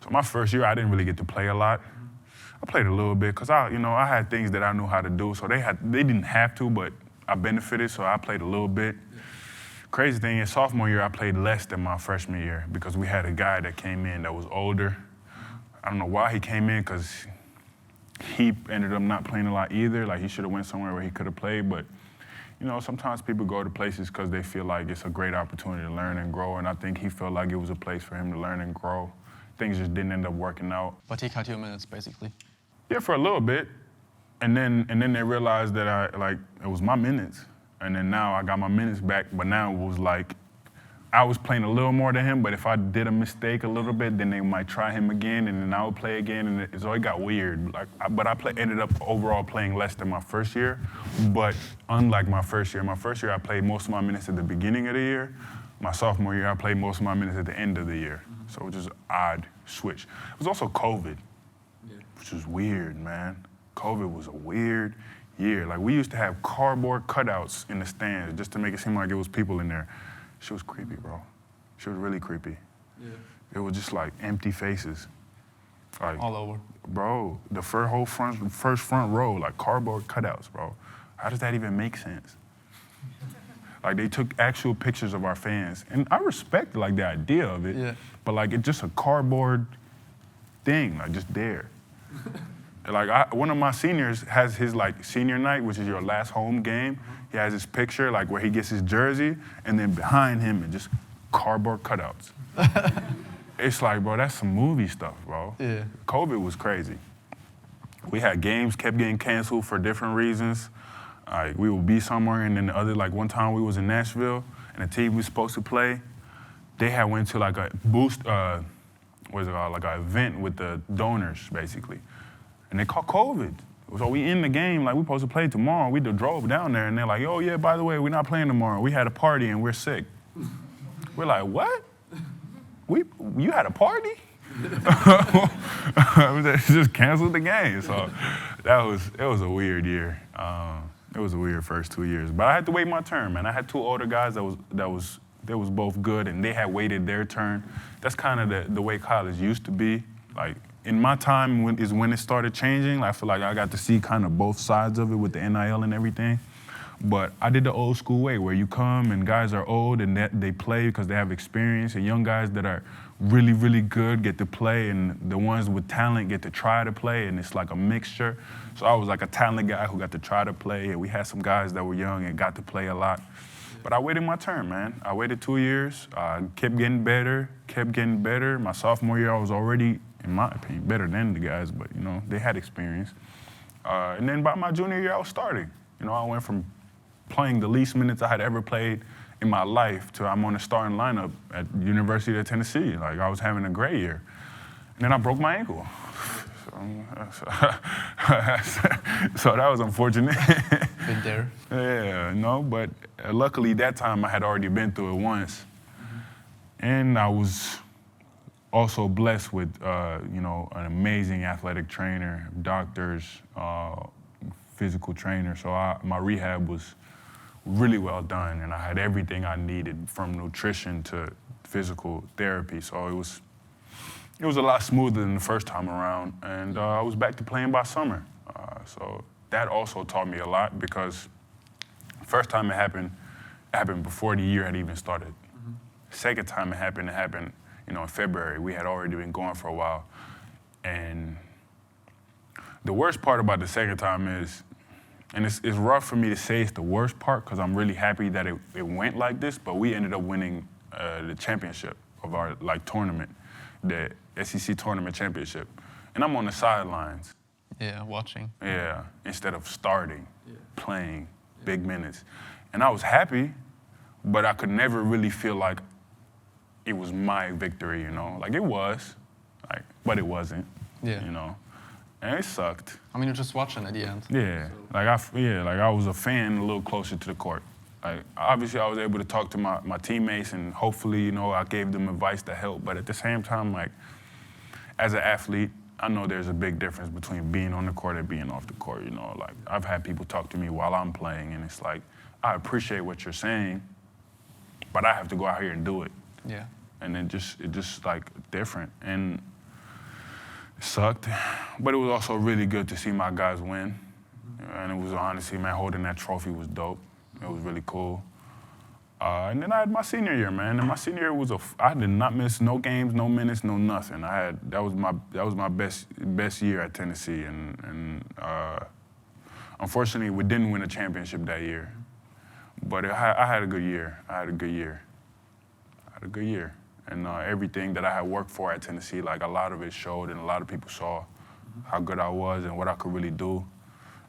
So my first year, I didn't really get to play a lot. I played a little bit because I had things that I knew how to do. So they didn't have to, but I benefited, so I played a little bit. Crazy thing is, sophomore year, I played less than my freshman year because we had a guy that came in that was older. I don't know why he came in because he ended up not playing a lot either. Like he should have went somewhere where he could have played, but you know, sometimes people go to places because they feel like it's a great opportunity to learn and grow, and I think he felt like it was a place for him to learn and grow. Things just didn't end up working out. But he cut your minutes, basically. Yeah, for a little bit. And then they realized that it was my minutes. And then now I got my minutes back, but now it was like, I was playing a little more than him, but if I did a mistake a little bit, then they might try him again, and then I would play again, and so it got weird. But I ended up overall playing less than my first year, but unlike my first year I played most of my minutes at the beginning of the year. My sophomore year, I played most of my minutes at the end of the year. So it was just an odd switch. It was also COVID, which was weird, man. COVID was a weird year. Like we used to have cardboard cutouts in the stands just to make it seem like it was people in there. She was creepy, bro. She was really creepy. Yeah. It was just like empty faces. Like, all over. Bro, the first front row, like cardboard cutouts, bro. How does that even make sense? Like they took actual pictures of our fans. And I respect like the idea of it, but like it's just a cardboard thing, like just there. Like one of my seniors has his like senior night, which is your last home game. He has his picture like where he gets his jersey, and then behind him is just cardboard cutouts. It's like, bro, that's some movie stuff, bro. Yeah. COVID was crazy. We had games kept getting canceled for different reasons. Like we would be somewhere, and then the other, like one time we was in Nashville, and the team we was supposed to play, they had went to like a boost, what is it called, like an event with the donors, basically. And they caught COVID. So we in the game, like we supposed to play tomorrow. We drove down there, and they're like, oh yeah, by the way, we're not playing tomorrow. We had a party and we're sick. We're like, what? You had a party? Just canceled the game. So it was a weird year. It was a weird first 2 years. But I had to wait my turn, man. I had two older guys that was both good, and they had waited their turn. That's kind of the way college used to be. Like, in my time is when it started changing. I feel like I got to see kind of both sides of it with the NIL and everything. But I did the old school way where you come and guys are old and they play because they have experience, and young guys that are really, really good get to play, and the ones with talent get to try to play, and it's like a mixture. So I was like a talented guy who got to try to play, and we had some guys that were young and got to play a lot. But I waited my turn, man. I waited 2 years, kept getting better. My sophomore year, I was already, in my opinion, better than the guys, but you know, they had experience. And then by my junior year, I was starting. You know, I went from playing the least minutes I had ever played in my life to I'm on the starting lineup at University of Tennessee. Like, I was having a great year. And then I broke my ankle. So that was unfortunate. Been there. Yeah, no, but luckily that time I had already been through it once. And I was also blessed with, you know, an amazing athletic trainer, doctors, physical trainer. So my rehab was really well done, and I had everything I needed from nutrition to physical therapy. So it was a lot smoother than the first time around, and I was back to playing by summer. So that also taught me a lot, because first time it happened before the year had even started. Mm-hmm. Second time it happened, you know, in February. We had already been going for a while, and the worst part about the second time is, and it's rough for me to say it's the worst part, because I'm really happy that it went like this, but we ended up winning the championship of our tournament, the SEC tournament championship. And I'm on the sidelines. Yeah, watching. Yeah, instead of starting, playing big minutes. And I was happy, but I could never really feel like it was my victory, you know? Like, it was, but it wasn't, you know? And it sucked. I mean, you're just watching at the end. Yeah, I was a fan a little closer to the court. Like, obviously, I was able to talk to my teammates, and hopefully, you know, I gave them advice to help. But at the same time, like, as an athlete, I know there's a big difference between being on the court and being off the court, you know? Like, I've had people talk to me while I'm playing, and it's like, I appreciate what you're saying, but I have to go out here and do it. Yeah. And it just like different. And it sucked, but it was also really good to see my guys win. And it was honestly, man, holding that trophy was dope. It was really cool. And then I had my senior year, man. And my senior year I did not miss no games, no minutes, no nothing. That was my best year at Tennessee. And unfortunately, we didn't win a championship that year. But I had a good year. I had a good year. And everything that I had worked for at Tennessee, like, a lot of it showed, and a lot of people saw how good I was and what I could really do.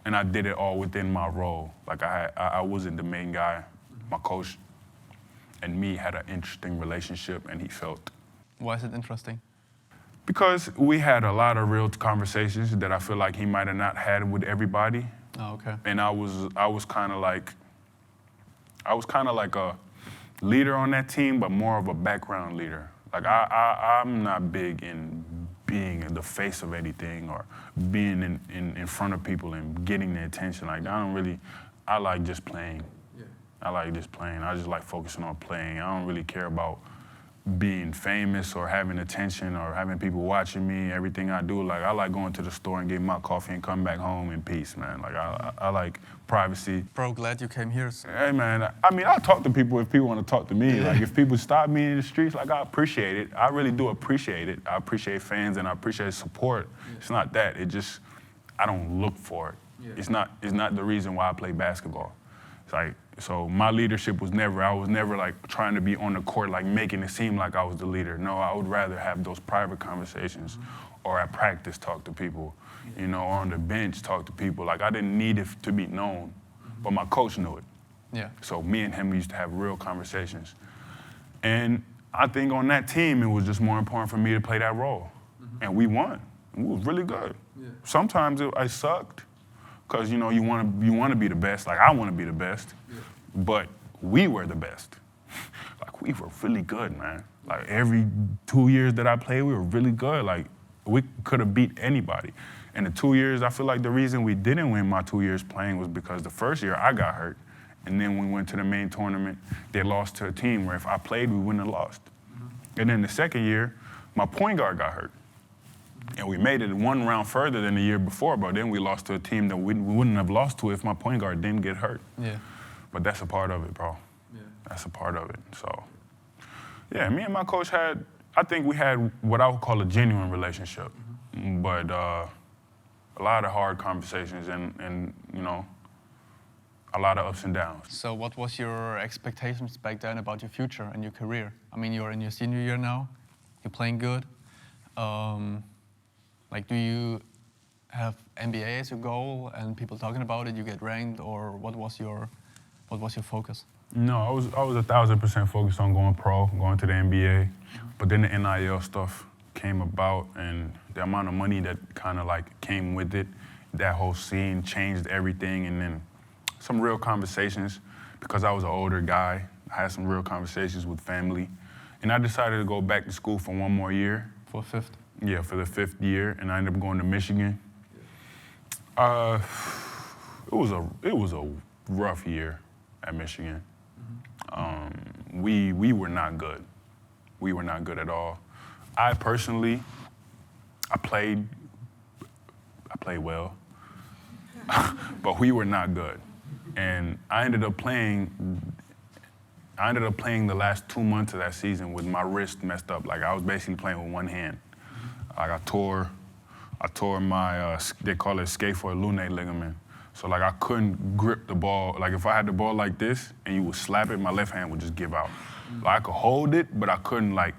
And I did it all within my role. Like, I wasn't the main guy. My coach and me had an interesting relationship, and he felt. Why is it interesting? Because we had a lot of real conversations that I feel like he might have not had with everybody. Oh, okay. And I was kind of like a leader on that team, but more of a background leader. Like, I'm not big in being the face of anything or being in front of people and getting their attention. Like, I like just playing. Yeah. I just like focusing on playing. I don't really care about being famous or having attention or having people watching me. Everything I do, like, I like going to the store and getting my coffee and coming back home in peace, man. Like, I like privacy. Bro, glad you came here. Hey, man, I mean, I'll talk to people if people want to talk to me. Like, if people stop me in the streets, like, I appreciate it. I really do appreciate it. I appreciate fans and I appreciate support. Yeah. It's not that. I don't look for it. Yeah. It's not the reason why I play basketball. It's like, so my leadership I was never like trying to be on the court, like making it seem like I was the leader. No, I would rather have those private conversations or at practice talk to people, you know, or on the bench talk to people. Like, I didn't need it to be known, but my coach knew it. Yeah. So me and him used to have real conversations. And I think on that team, it was just more important for me to play that role. Mm-hmm. And we won. It was really good. Yeah. Sometimes I sucked. Because, you know, you want to be the best. Like, I want to be the best. Yeah. But we were the best. Like, we were really good, man. Like every 2 years that I played, we were really good. Like we could have beat anybody. And the 2 years, I feel like the reason we didn't win my 2 years playing was because the first year I got hurt. And then when we went to the main tournament, they lost to a team where if I played, we wouldn't have lost. And then the second year, my point guard got hurt. And we made it one round further than the year before, but then we lost to a team that we wouldn't have lost to if my point guard didn't get hurt. Yeah. But that's a part of it, bro. Yeah. That's a part of it. So, yeah, me and my coach I think we had what I would call a genuine relationship. But a lot of hard conversations and you know, a lot of ups and downs. So what was your expectations back then about your future and your career? I mean, you're in your senior year now, you're playing good. Like, do you have NBA as your goal and people talking about it, you get ranked, or what was your focus? No, I was 1,000% focused on going pro, going to the NBA. But then the NIL stuff came about, and the amount of money that kind of like came with it, that whole scene changed everything. And then some real conversations, because I was an older guy, I had some real conversations with family. And I decided to go back to school for one more year. For fifth? Yeah, for the 5th year, and I ended up going to Michigan. It was a rough year at Michigan. We were not good. We were not good at all. I personally, I played well, but we were not good. And I ended up playing the last 2 months of that season with my wrist messed up. Like I was basically playing with one hand. Like I tore my, they call it scaphoid lunate ligament. So like I couldn't grip the ball. Like if I had the ball like this and you would slap it, my left hand would just give out. Like I could hold it, but I couldn't like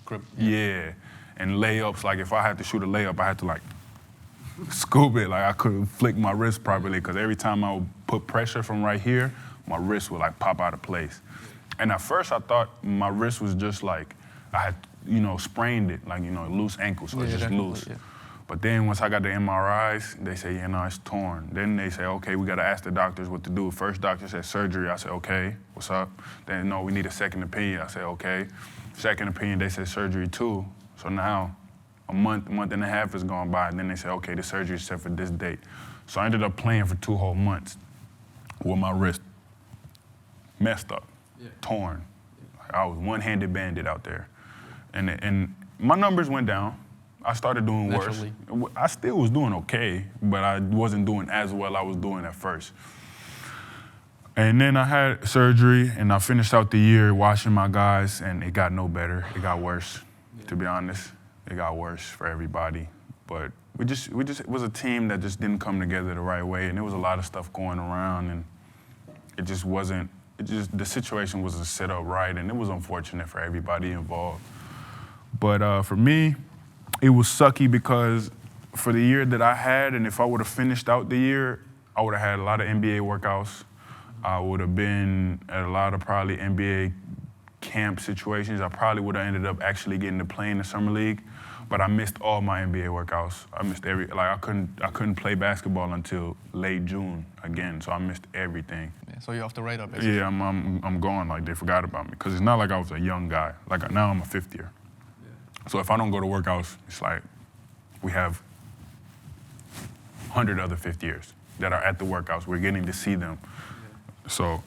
grip. Yeah. And layups, like if I had to shoot a layup, I had to like scoop it. Like I couldn't flick my wrist properly because every time I would put pressure from right here, my wrist would like pop out of place. And at first I thought my wrist was just like, I had, sprained it, like, loose ankle, so it's just loose. Yeah. But then once I got the MRIs, they say, it's torn. Then they say, okay, we gotta ask the doctors what to do. First doctor said surgery. I said, okay, what's up? Then, no, we need a second opinion. I said, okay. Second opinion, they said surgery too. So now a month and a half has gone by, and then they said, okay, the surgery is set for this date. So I ended up playing for 2 whole months with my wrist messed up, torn. I was one-handed bandit out there. And my numbers went down. I started doing worse. I still was doing okay, but I wasn't doing as well I was doing at first. And then I had surgery, and I finished out the year watching my guys, and it got no better. It got worse, to be honest. It got worse for everybody. But it was a team that just didn't come together the right way, and there was a lot of stuff going around, and the situation wasn't set up right, and it was unfortunate for everybody involved. But for me, it was sucky because for the year that I had, and if I would have finished out the year, I would have had a lot of NBA workouts. I would have been at a lot of probably NBA camp situations. I probably would have ended up actually getting to play in the summer league, but I missed all my NBA workouts. I missed I couldn't play basketball until late June again, so I missed everything. Yeah, so you're off the radar, basically. Yeah, I'm gone. Like they forgot about me because it's not like I was a young guy. Like now I'm a 5th year. So if I don't go to workouts, it's like we have 100 other 5th years that are at the workouts. We're getting to see them. So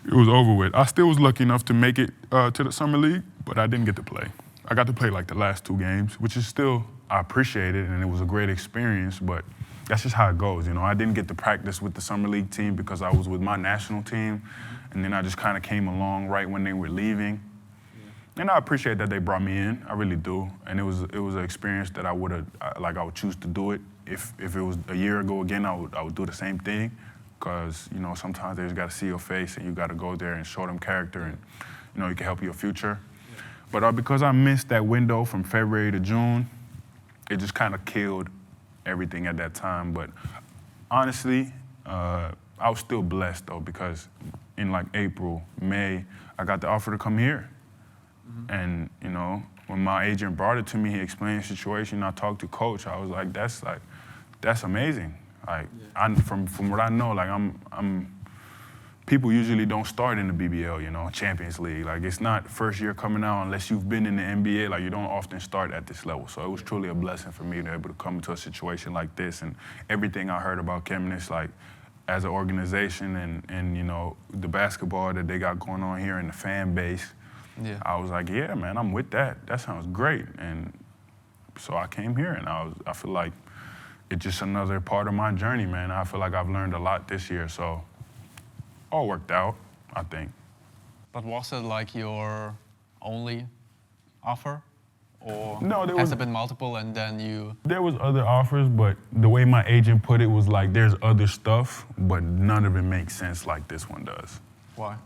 it was over with. I still was lucky enough to make it to the summer league, but I didn't get to play. I got to play like the last 2 games, which is still, I appreciate it, and it was a great experience, but that's just how it goes. I didn't get to practice with the summer league team because I was with my national team, and then I just kind of came along right when they were leaving. And I appreciate that they brought me in, I really do. And it was an experience that I would choose to do it. If it was a year ago again, I would do the same thing. Because, sometimes they just gotta see your face and you gotta go there and show them character and, you can help your future. Yeah. But because I missed that window from February to June, it just kind of killed everything at that time. But honestly, I was still blessed though, because in like April, May, I got the offer to come here. And, when my agent brought it to me, he explained the situation, I talked to coach, I was like, that's amazing. Like, from what I know, like people usually don't start in the BBL, you know, Champions League. Like, it's not first year coming out unless you've been in the NBA. Like, you don't often start at this level. So it was truly a blessing for me to be able to come into a situation like this. And everything I heard about Chemnitz, like, as an organization and you know, the basketball that they got going on here and the fan base, Yeah. I was like, yeah, man, I'm with that. That sounds great. And so I came here, and I feel like it's just another part of my journey, man. I feel like I've learned a lot this year, so all worked out, I think. But was it like your only offer? Or No, has there been multiple and then you... There was other offers, but the way my agent put it was like, there's other stuff, but none of it makes sense like this one does. Why?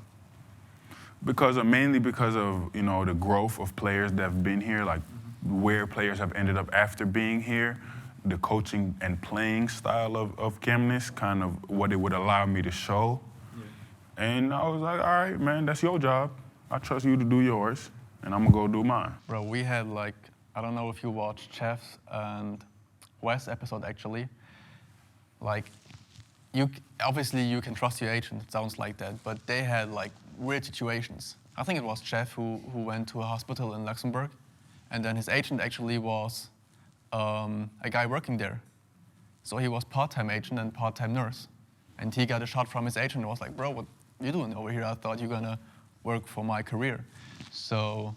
Mainly because of, you know, the growth of players that have been here, like where players have ended up after being here, the coaching and playing style of Chemnitz, kind of what it would allow me to show. Yeah. And I was like, all right, man, that's your job. I trust you to do yours, and I'm gonna go do mine. Bro, we had like, I don't know if you watched Chef's and Wes episode actually. Like, obviously you can trust your agent, it sounds like that, but they had like weird situations. I think it was Chef who went to a hospital in Luxembourg, and then his agent actually was a guy working there. So he was part-time agent and part-time nurse. And he got a shot from his agent and was like, bro, what you doing over here? I thought you were gonna work for my career. So,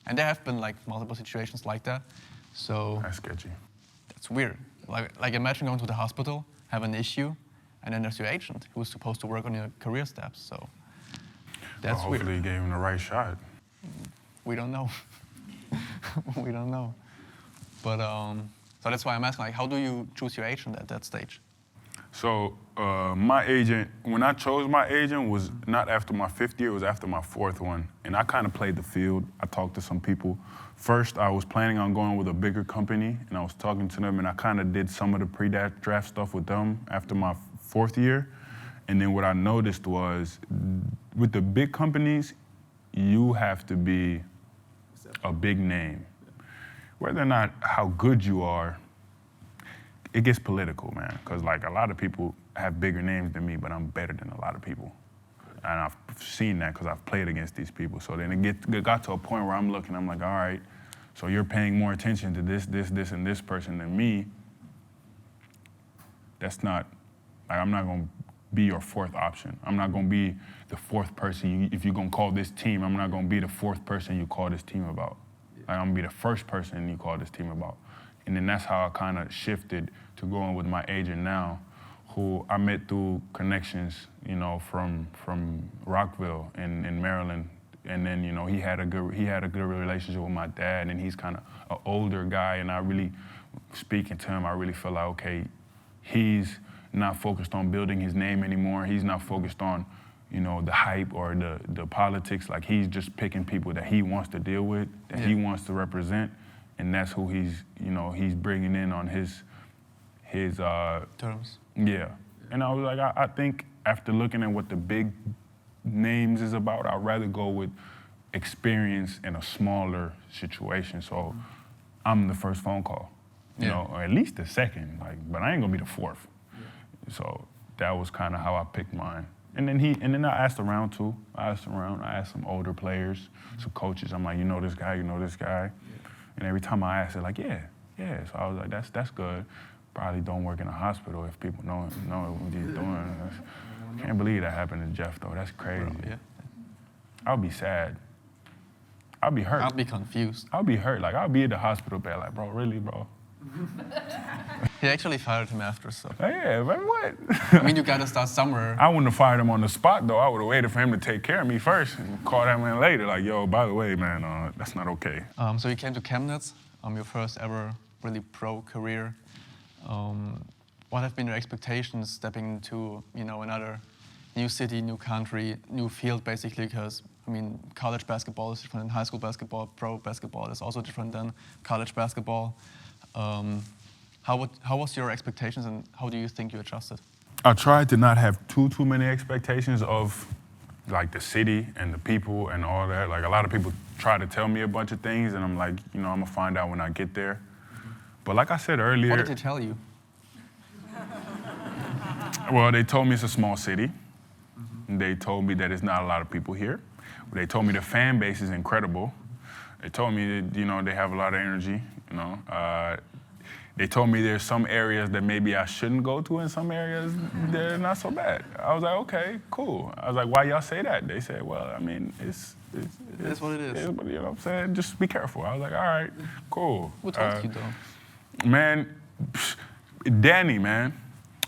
and there have been like multiple situations like that. So that's sketchy. That's weird. Like imagine going to the hospital, have an issue, and then there's your agent who's supposed to work on your career steps. So that's well, weird. hopefully he gave him the right shot. We don't know. We don't know. But so that's why I'm asking, like, how do you choose your agent at that stage? So my agent, when I chose my agent, was not after my 5th year, it was after my 4th one. And I kind of played the field. I talked to some people. First, I was planning on going with a bigger company, and I was talking to them, and I kind of did some of the pre-draft stuff with them after my 4th year. And then what I noticed was, with the big companies, you have to be a big name. Whether or not how good you are, it gets political, man. Because like a lot of people have bigger names than me, but I'm better than a lot of people. And I've seen that because I've played against these people. So then it got to a point where I'm looking, I'm like, all right, so you're paying more attention to this, and this person than me. That's not, like, I'm not gonna be your 4th option. I'm not gonna be the 4th person. If you're gonna call this team, I'm not gonna be the 4th person you call this team about. Like, I'm gonna be the first person you call this team about. And then that's how I kind of shifted to going with my agent now, who I met through connections, you know, from Rockville in Maryland. And then, you know, he had a good relationship with my dad, and he's kind of an older guy, and I really, speaking to him, I really feel like, okay, he's not focused on building his name anymore. He's not focused on, you know, the hype or the politics. Like, he's just picking people that he wants to deal with, that he wants to represent, and that's who he's bringing in on his terms. Yeah. And I was like, I think after looking at what the big names is about, I'd rather go with experience in a smaller situation. So I'm the first phone call, you know, or at least the second, like, but I ain't gonna be the 4th. Yeah. So that was kind of how I picked mine. And then I asked around too. I asked some older players, some coaches. I'm like, you know this guy? Yeah. And every time I asked, they're like, yeah. So I was like, that's good. Probably don't work in a hospital if people know what he's doing. Can't believe that happened to Jeff though. That's crazy. Bro, yeah. I'll be sad. I'll be hurt. I'll be confused. I'll be hurt. Like, I'll be at the hospital bed like, bro, really, bro? He actually fired him after, so. Yeah, but what? I mean, you gotta start somewhere. I wouldn't have fired him on the spot, though. I would have waited for him to take care of me first and call that man later. Like, yo, by the way, man, that's not okay. So you came to Chemnitz, your first ever really pro career. What have been your expectations stepping into, you know, another new city, new country, new field, basically? Because, I mean, college basketball is different than high school basketball. Pro basketball is also different than college basketball. How was your expectations, and how do you think you adjusted? I tried to not have too many expectations of, like, the city and the people and all that. Like, a lot of people try to tell me a bunch of things, and I'm like, you know, I'm gonna find out when I get there. But like I said earlier... What did they tell you? Well, they told me it's a small city. They told me that it's not a lot of people here. They told me the fan base is incredible. They told me that, they have a lot of energy, They told me there's some areas that maybe I shouldn't go to and some areas they're not so bad. I was like, okay, cool. I was like, why y'all say that? They said, well, I mean, it's what it is. You know what I'm saying? Just be careful. I was like, all right, cool. Who told you though? Man, Danny, man,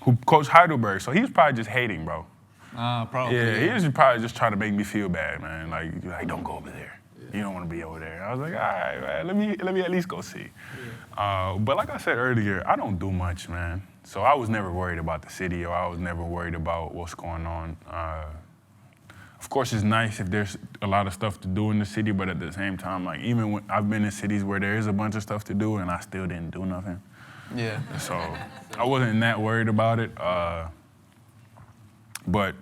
who coached Heidelberg. So he was probably just hating, bro. Probably. Yeah, he was probably just trying to make me feel bad, man. Like don't go over there. You don't want to be over there. I was like, all right, man, let me at least go see. Yeah. But like I said earlier, I don't do much, man. So I was never worried about the city, or I was never worried about what's going on. Of course, it's nice if there's a lot of stuff to do in the city, but at the same time, like even when I've been in cities where there is a bunch of stuff to do and I still didn't do nothing. Yeah. So I wasn't that worried about it. But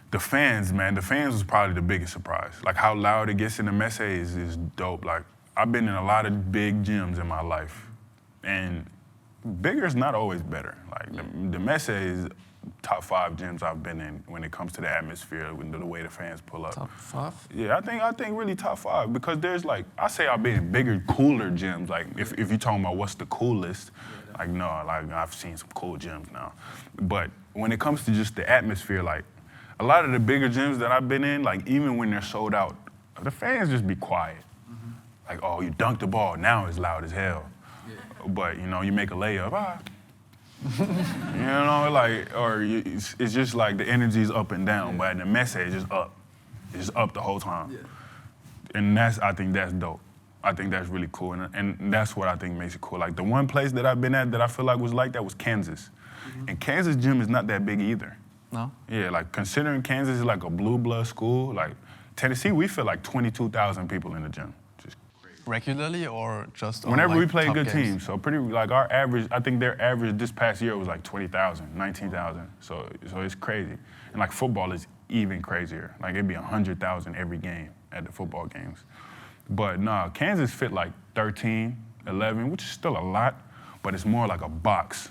the fans, man, the fans was probably the biggest surprise. Like how loud it gets in the messe is dope. Like I've been in a lot of big gyms in my life, and bigger is not always better. Like the messe is top 5 gyms I've been in when it comes to the atmosphere, with the way the fans pull up. Top 5? Yeah, I think really top 5, because there's like, I say I've been in bigger, cooler gyms. Like if you're talking about what's the coolest, like no, like I've seen some cool gyms now. But when it comes to just the atmosphere, like a lot of the bigger gyms that I've been in, like even when they're sold out, the fans just be quiet. Mm-hmm. Like, oh, you dunked the ball, now it's loud as hell. Yeah. But you make a layup, it's just like the energy's up and down, but the message is just up. It's just up the whole time. Yeah. And I think that's dope. I think that's really cool, and that's what I think makes it cool. Like the one place that I've been at that I feel like was like that was Kansas. Mm-hmm. And Kansas gym is not that big either. No? Yeah, like considering Kansas is like a blue blood school, like Tennessee, we feel like 22,000 people in the gym. Just crazy. Regularly or just on whenever like we play top good games? teams. So pretty like our average, I think their average this past year was like 20,000, 19,000. So it's crazy. And like football is even crazier. Like it'd be 100,000 every game at the football games. But nah, Kansas fit like 13, 11, which is still a lot, but it's more like a box.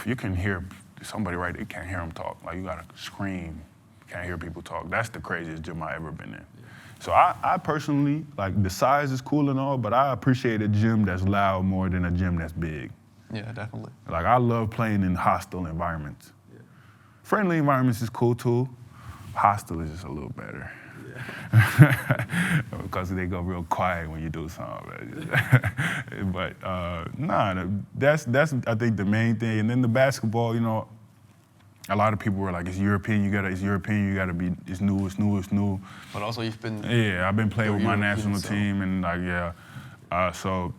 You can hear somebody right there, you can't hear them talk. Like you gotta scream, can't hear people talk. That's the craziest gym I ever been in. Yeah. So I personally, like the size is cool and all, but I appreciate a gym that's loud more than a gym that's big. Yeah, definitely. Like I love playing in hostile environments. Yeah. Friendly environments is cool too. Hostile is just a little better. Yeah. Because they go real quiet when you do something. But that's I think the main thing. And then the basketball, a lot of people were like, it's European, it's new. But also you've been... Yeah, I've been playing with my national team, and so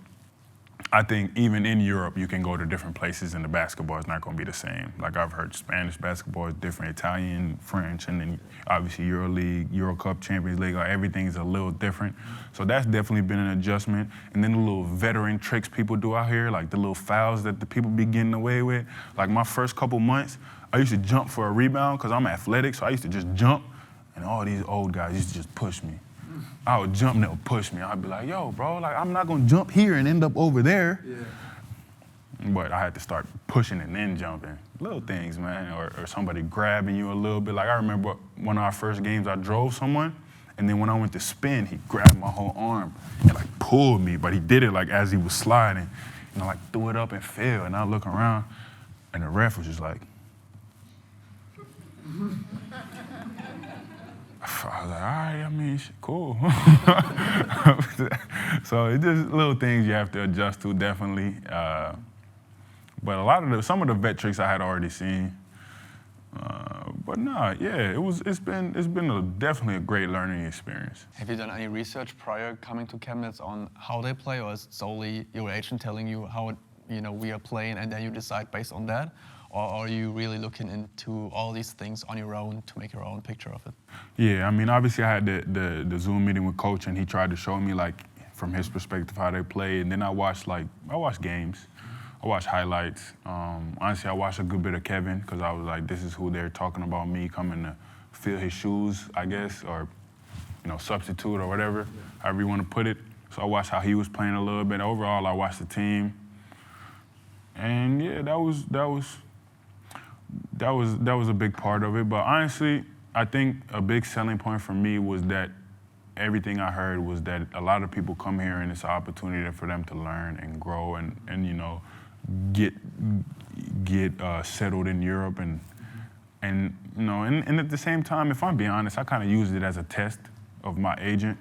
I think even in Europe, you can go to different places and the basketball is not going to be the same. Like I've heard Spanish basketball is different, Italian, French, and then obviously EuroLeague, Euro Cup, Champions League, everything is a little different. So that's definitely been an adjustment. And then the little veteran tricks people do out here, like the little fouls that the people be getting away with. Like my first couple months, I used to jump for a rebound because I'm athletic, so I used to just jump, and all these old guys used to just push me. I would jump and they would push me. I'd be like, yo, bro, like I'm not gonna jump here and end up over there. Yeah. But I had to start pushing and then jumping. Little things, man, or somebody grabbing you a little bit. Like I remember one of our first games, I drove someone, and then when I went to spin, he grabbed my whole arm and like pulled me, but he did it like as he was sliding. And I like threw it up and fell, and I look around, and the ref was just like, I was like, all right, I mean, cool. So it's just little things you have to adjust to, definitely. But some of the vet tricks I had already seen. It's been definitely a great learning experience. Have you done any research prior coming to Chemnitz on how they play, or is it solely your agent telling you how we are playing and then you decide based on that? Or are you really looking into all these things on your own to make your own picture of it? Yeah, I mean, obviously I had the Zoom meeting with Coach, and he tried to show me, like, from his perspective, how they play. And then I watched games. I watched highlights. Honestly, I watched a good bit of Kevin, because I was like, this is who they're talking about, me coming to fill his shoes, I guess, or, substitute or whatever, however you want to put it. So I watched how he was playing a little bit. Overall, I watched the team. And yeah, that was a big part of it. But honestly, I think a big selling point for me was that everything I heard was that a lot of people come here and it's an opportunity for them to learn and grow and you know, get settled in Europe and you know, and at the same time, if I'm being honest, I kind of used it as a test of my agent,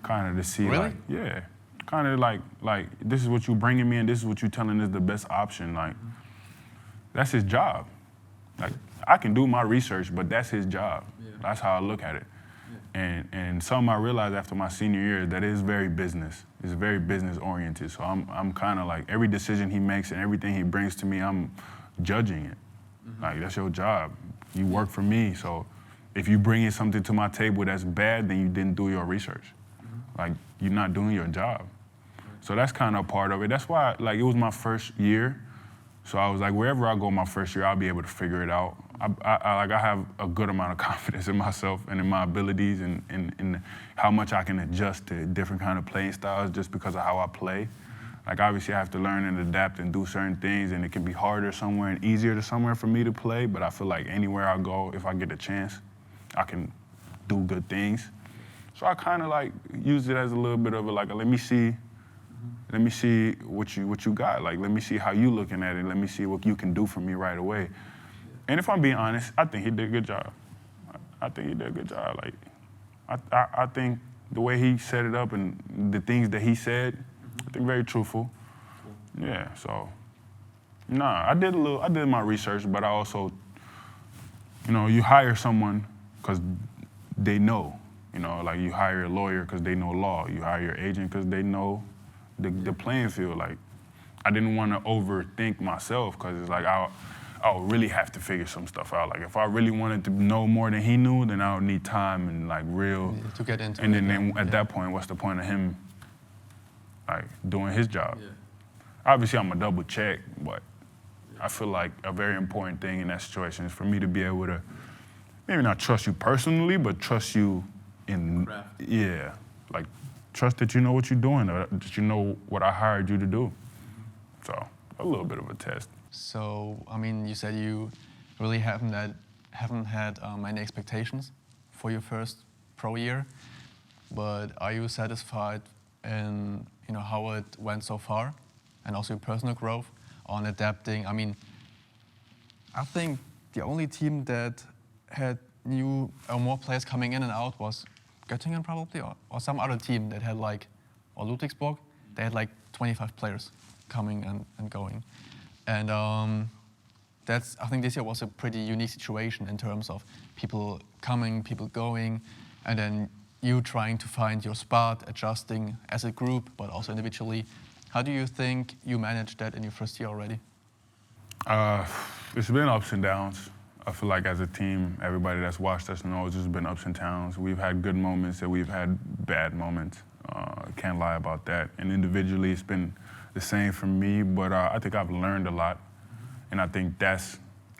kind of to see, Really? like, yeah, kind of like this is what you bringing me and this is what you telling is the best option. Like, that's his job. Like, I can do my research, but that's his job. Yeah. That's how I look at it. Yeah. And something I realized after my senior year is that it is very business. It's very business oriented. So I'm kind of like, every decision he makes and everything he brings to me, I'm judging it. Like, that's your job. You work for me, so if you bring in something to my table that's bad, then you didn't do your research. Like, you're not doing your job. So that's kind of part of it. That's why, like, it was my first year, so I was like, wherever I go my first year, I'll be able to figure it out. I have a good amount of confidence in myself and in my abilities and how much I can adjust to different kind of playing styles just because of how I play. Like, obviously I have to learn and adapt and do certain things, and it can be harder somewhere and easier to somewhere for me to play, but I feel like anywhere I go, if I get a chance, I can do good things. So I kind of like use it as a little bit of a, like, let me see what you got. Like, let me see how you looking at it. Let me see what you can do for me right away. And if I'm being honest, I think he did a good job. I think he did a good job. Like, I think the way he set it up and the things that he said, I think very truthful. Yeah, so, nah, I did my research, but I also, you know, you hire someone because they know, you know, like you hire a lawyer because they know law. You hire your agent because they know the playing field. Like, I didn't want to overthink myself because it's like I'll really have to figure some stuff out. Like, if I really wanted to know more than he knew, then I would need time and like real. To get into and it. then at that point, what's the point of him like doing his job? Yeah. Obviously, I'm a double check, but I feel like a very important thing in that situation is for me to be able to maybe not trust you personally, but trust you in, Craft. yeah, like trust that you know what you're doing, or that you know what I hired you to do. So a little bit of a test. So, I mean, you said you really haven't had many expectations for your first pro year, but are you satisfied in, you know, how it went so far, and also your personal growth on adapting? I mean, I think the only team that had new or more players coming in and out was Göttingen probably, or some other team that had like, or Ludwigsburg, they had like 25 players coming and going. And I think this year was a pretty unique situation in terms of people coming, people going, and then you trying to find your spot, adjusting as a group, but also individually. How do you think you managed that in your first year already? It's been ups and downs. I feel like as a team, everybody that's watched us knows it's been ups and downs. We've had good moments and we've had bad moments. Can't lie about that. And individually, it's been the same for me, but I think I've learned a lot. And I think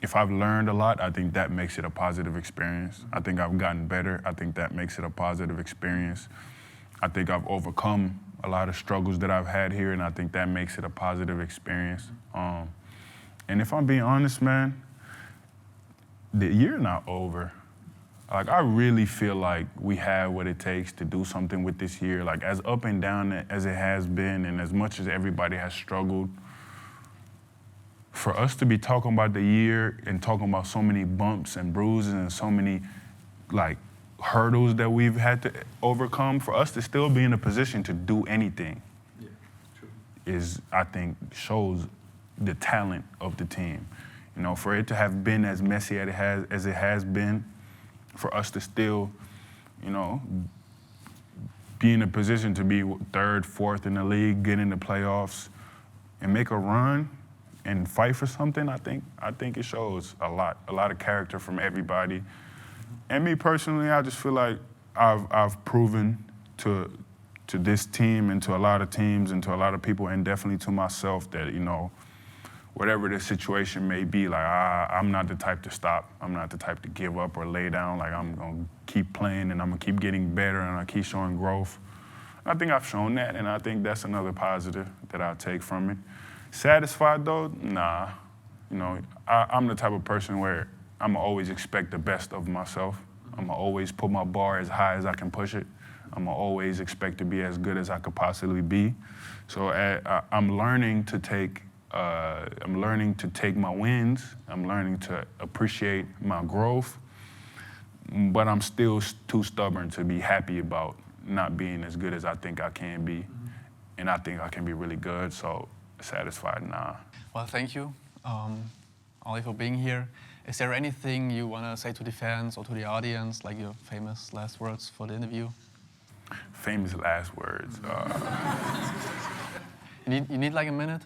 if I've learned a lot, I think that makes it a positive experience. I think I've gotten better. I think that makes it a positive experience. I think I've overcome a lot of struggles that I've had here, and I think that makes it a positive experience. And if I'm being honest, man, the year not over. Like, I really feel like we have what it takes to do something with this year. Like, as up and down as it has been, and as much as everybody has struggled, for us to be talking about the year and talking about so many bumps and bruises and so many, like, hurdles that we've had to overcome, for us to still be in a position to do anything, Yeah, true. is, I think, shows the talent of the team. You know, for it to have been as messy as it has been, for us to still, you know, be in a position to be third, fourth in the league, get in the playoffs, and make a run and fight for something, I think it shows a lot of character from everybody. And me personally, I just feel like I've proven to this team and to a lot of teams and to a lot of people, and definitely to myself, that, you know, whatever the situation may be, like, I'm not the type to stop. I'm not the type to give up or lay down. Like, I'm gonna keep playing and I'm gonna keep getting better and I keep showing growth. I think I've shown that, and I think that's another positive that I'll take from it. Satisfied though? Nah. You know, I'm the type of person where I'm always expect the best of myself. I'm always put my bar as high as I can push it. I'm always expect to be as good as I could possibly be. So I'm learning to take my wins. I'm learning to appreciate my growth. But I'm still too stubborn to be happy about not being as good as I think I can be. And I think I can be really good, so satisfied now. Well, thank you, Ollie, for being here. Is there anything you want to say to the fans or to the audience, like your famous last words for the interview? Famous last words. You need like a minute?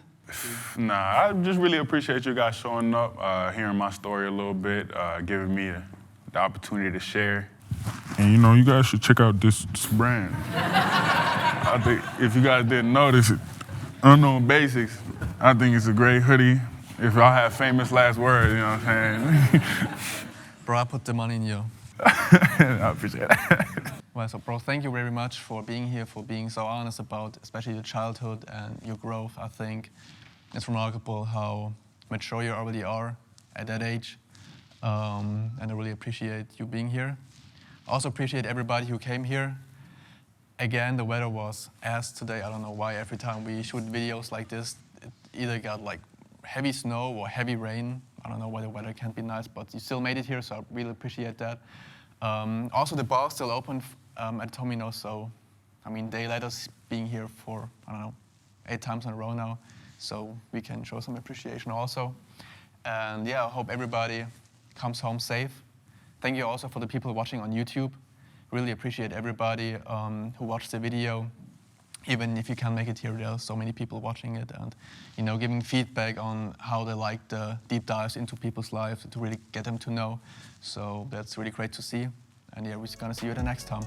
Nah, I just really appreciate you guys showing up, hearing my story a little bit, giving me the opportunity to share. And you guys should check out this brand. I think if you guys didn't notice it, Unknown Basics, I think it's a great hoodie. If y'all have famous last words, you know what I'm saying? Bro, I put the money in you. I appreciate that. Well, so bro, thank you very much for being here, for being so honest about especially your childhood and your growth. I think it's remarkable how mature you already are at that age. And I really appreciate you being here. I also appreciate everybody who came here. Again, the weather was ass today. I don't know why every time we shoot videos like this, it either got like heavy snow or heavy rain. I don't know why the weather can't be nice, but you still made it here, so I really appreciate that. Also, the bar is still open at Tomino, so I mean, they let us being here for, I don't know, 8 times in a row now, so we can show some appreciation also. And yeah, I hope everybody comes home safe. Thank you also for the people watching on YouTube. Really appreciate everybody who watched the video. Even if you can't make it here, there are so many people watching it and giving feedback on how they like the deep dives into people's lives to really get them to know. So that's really great to see. And yeah, we're gonna see you the next time.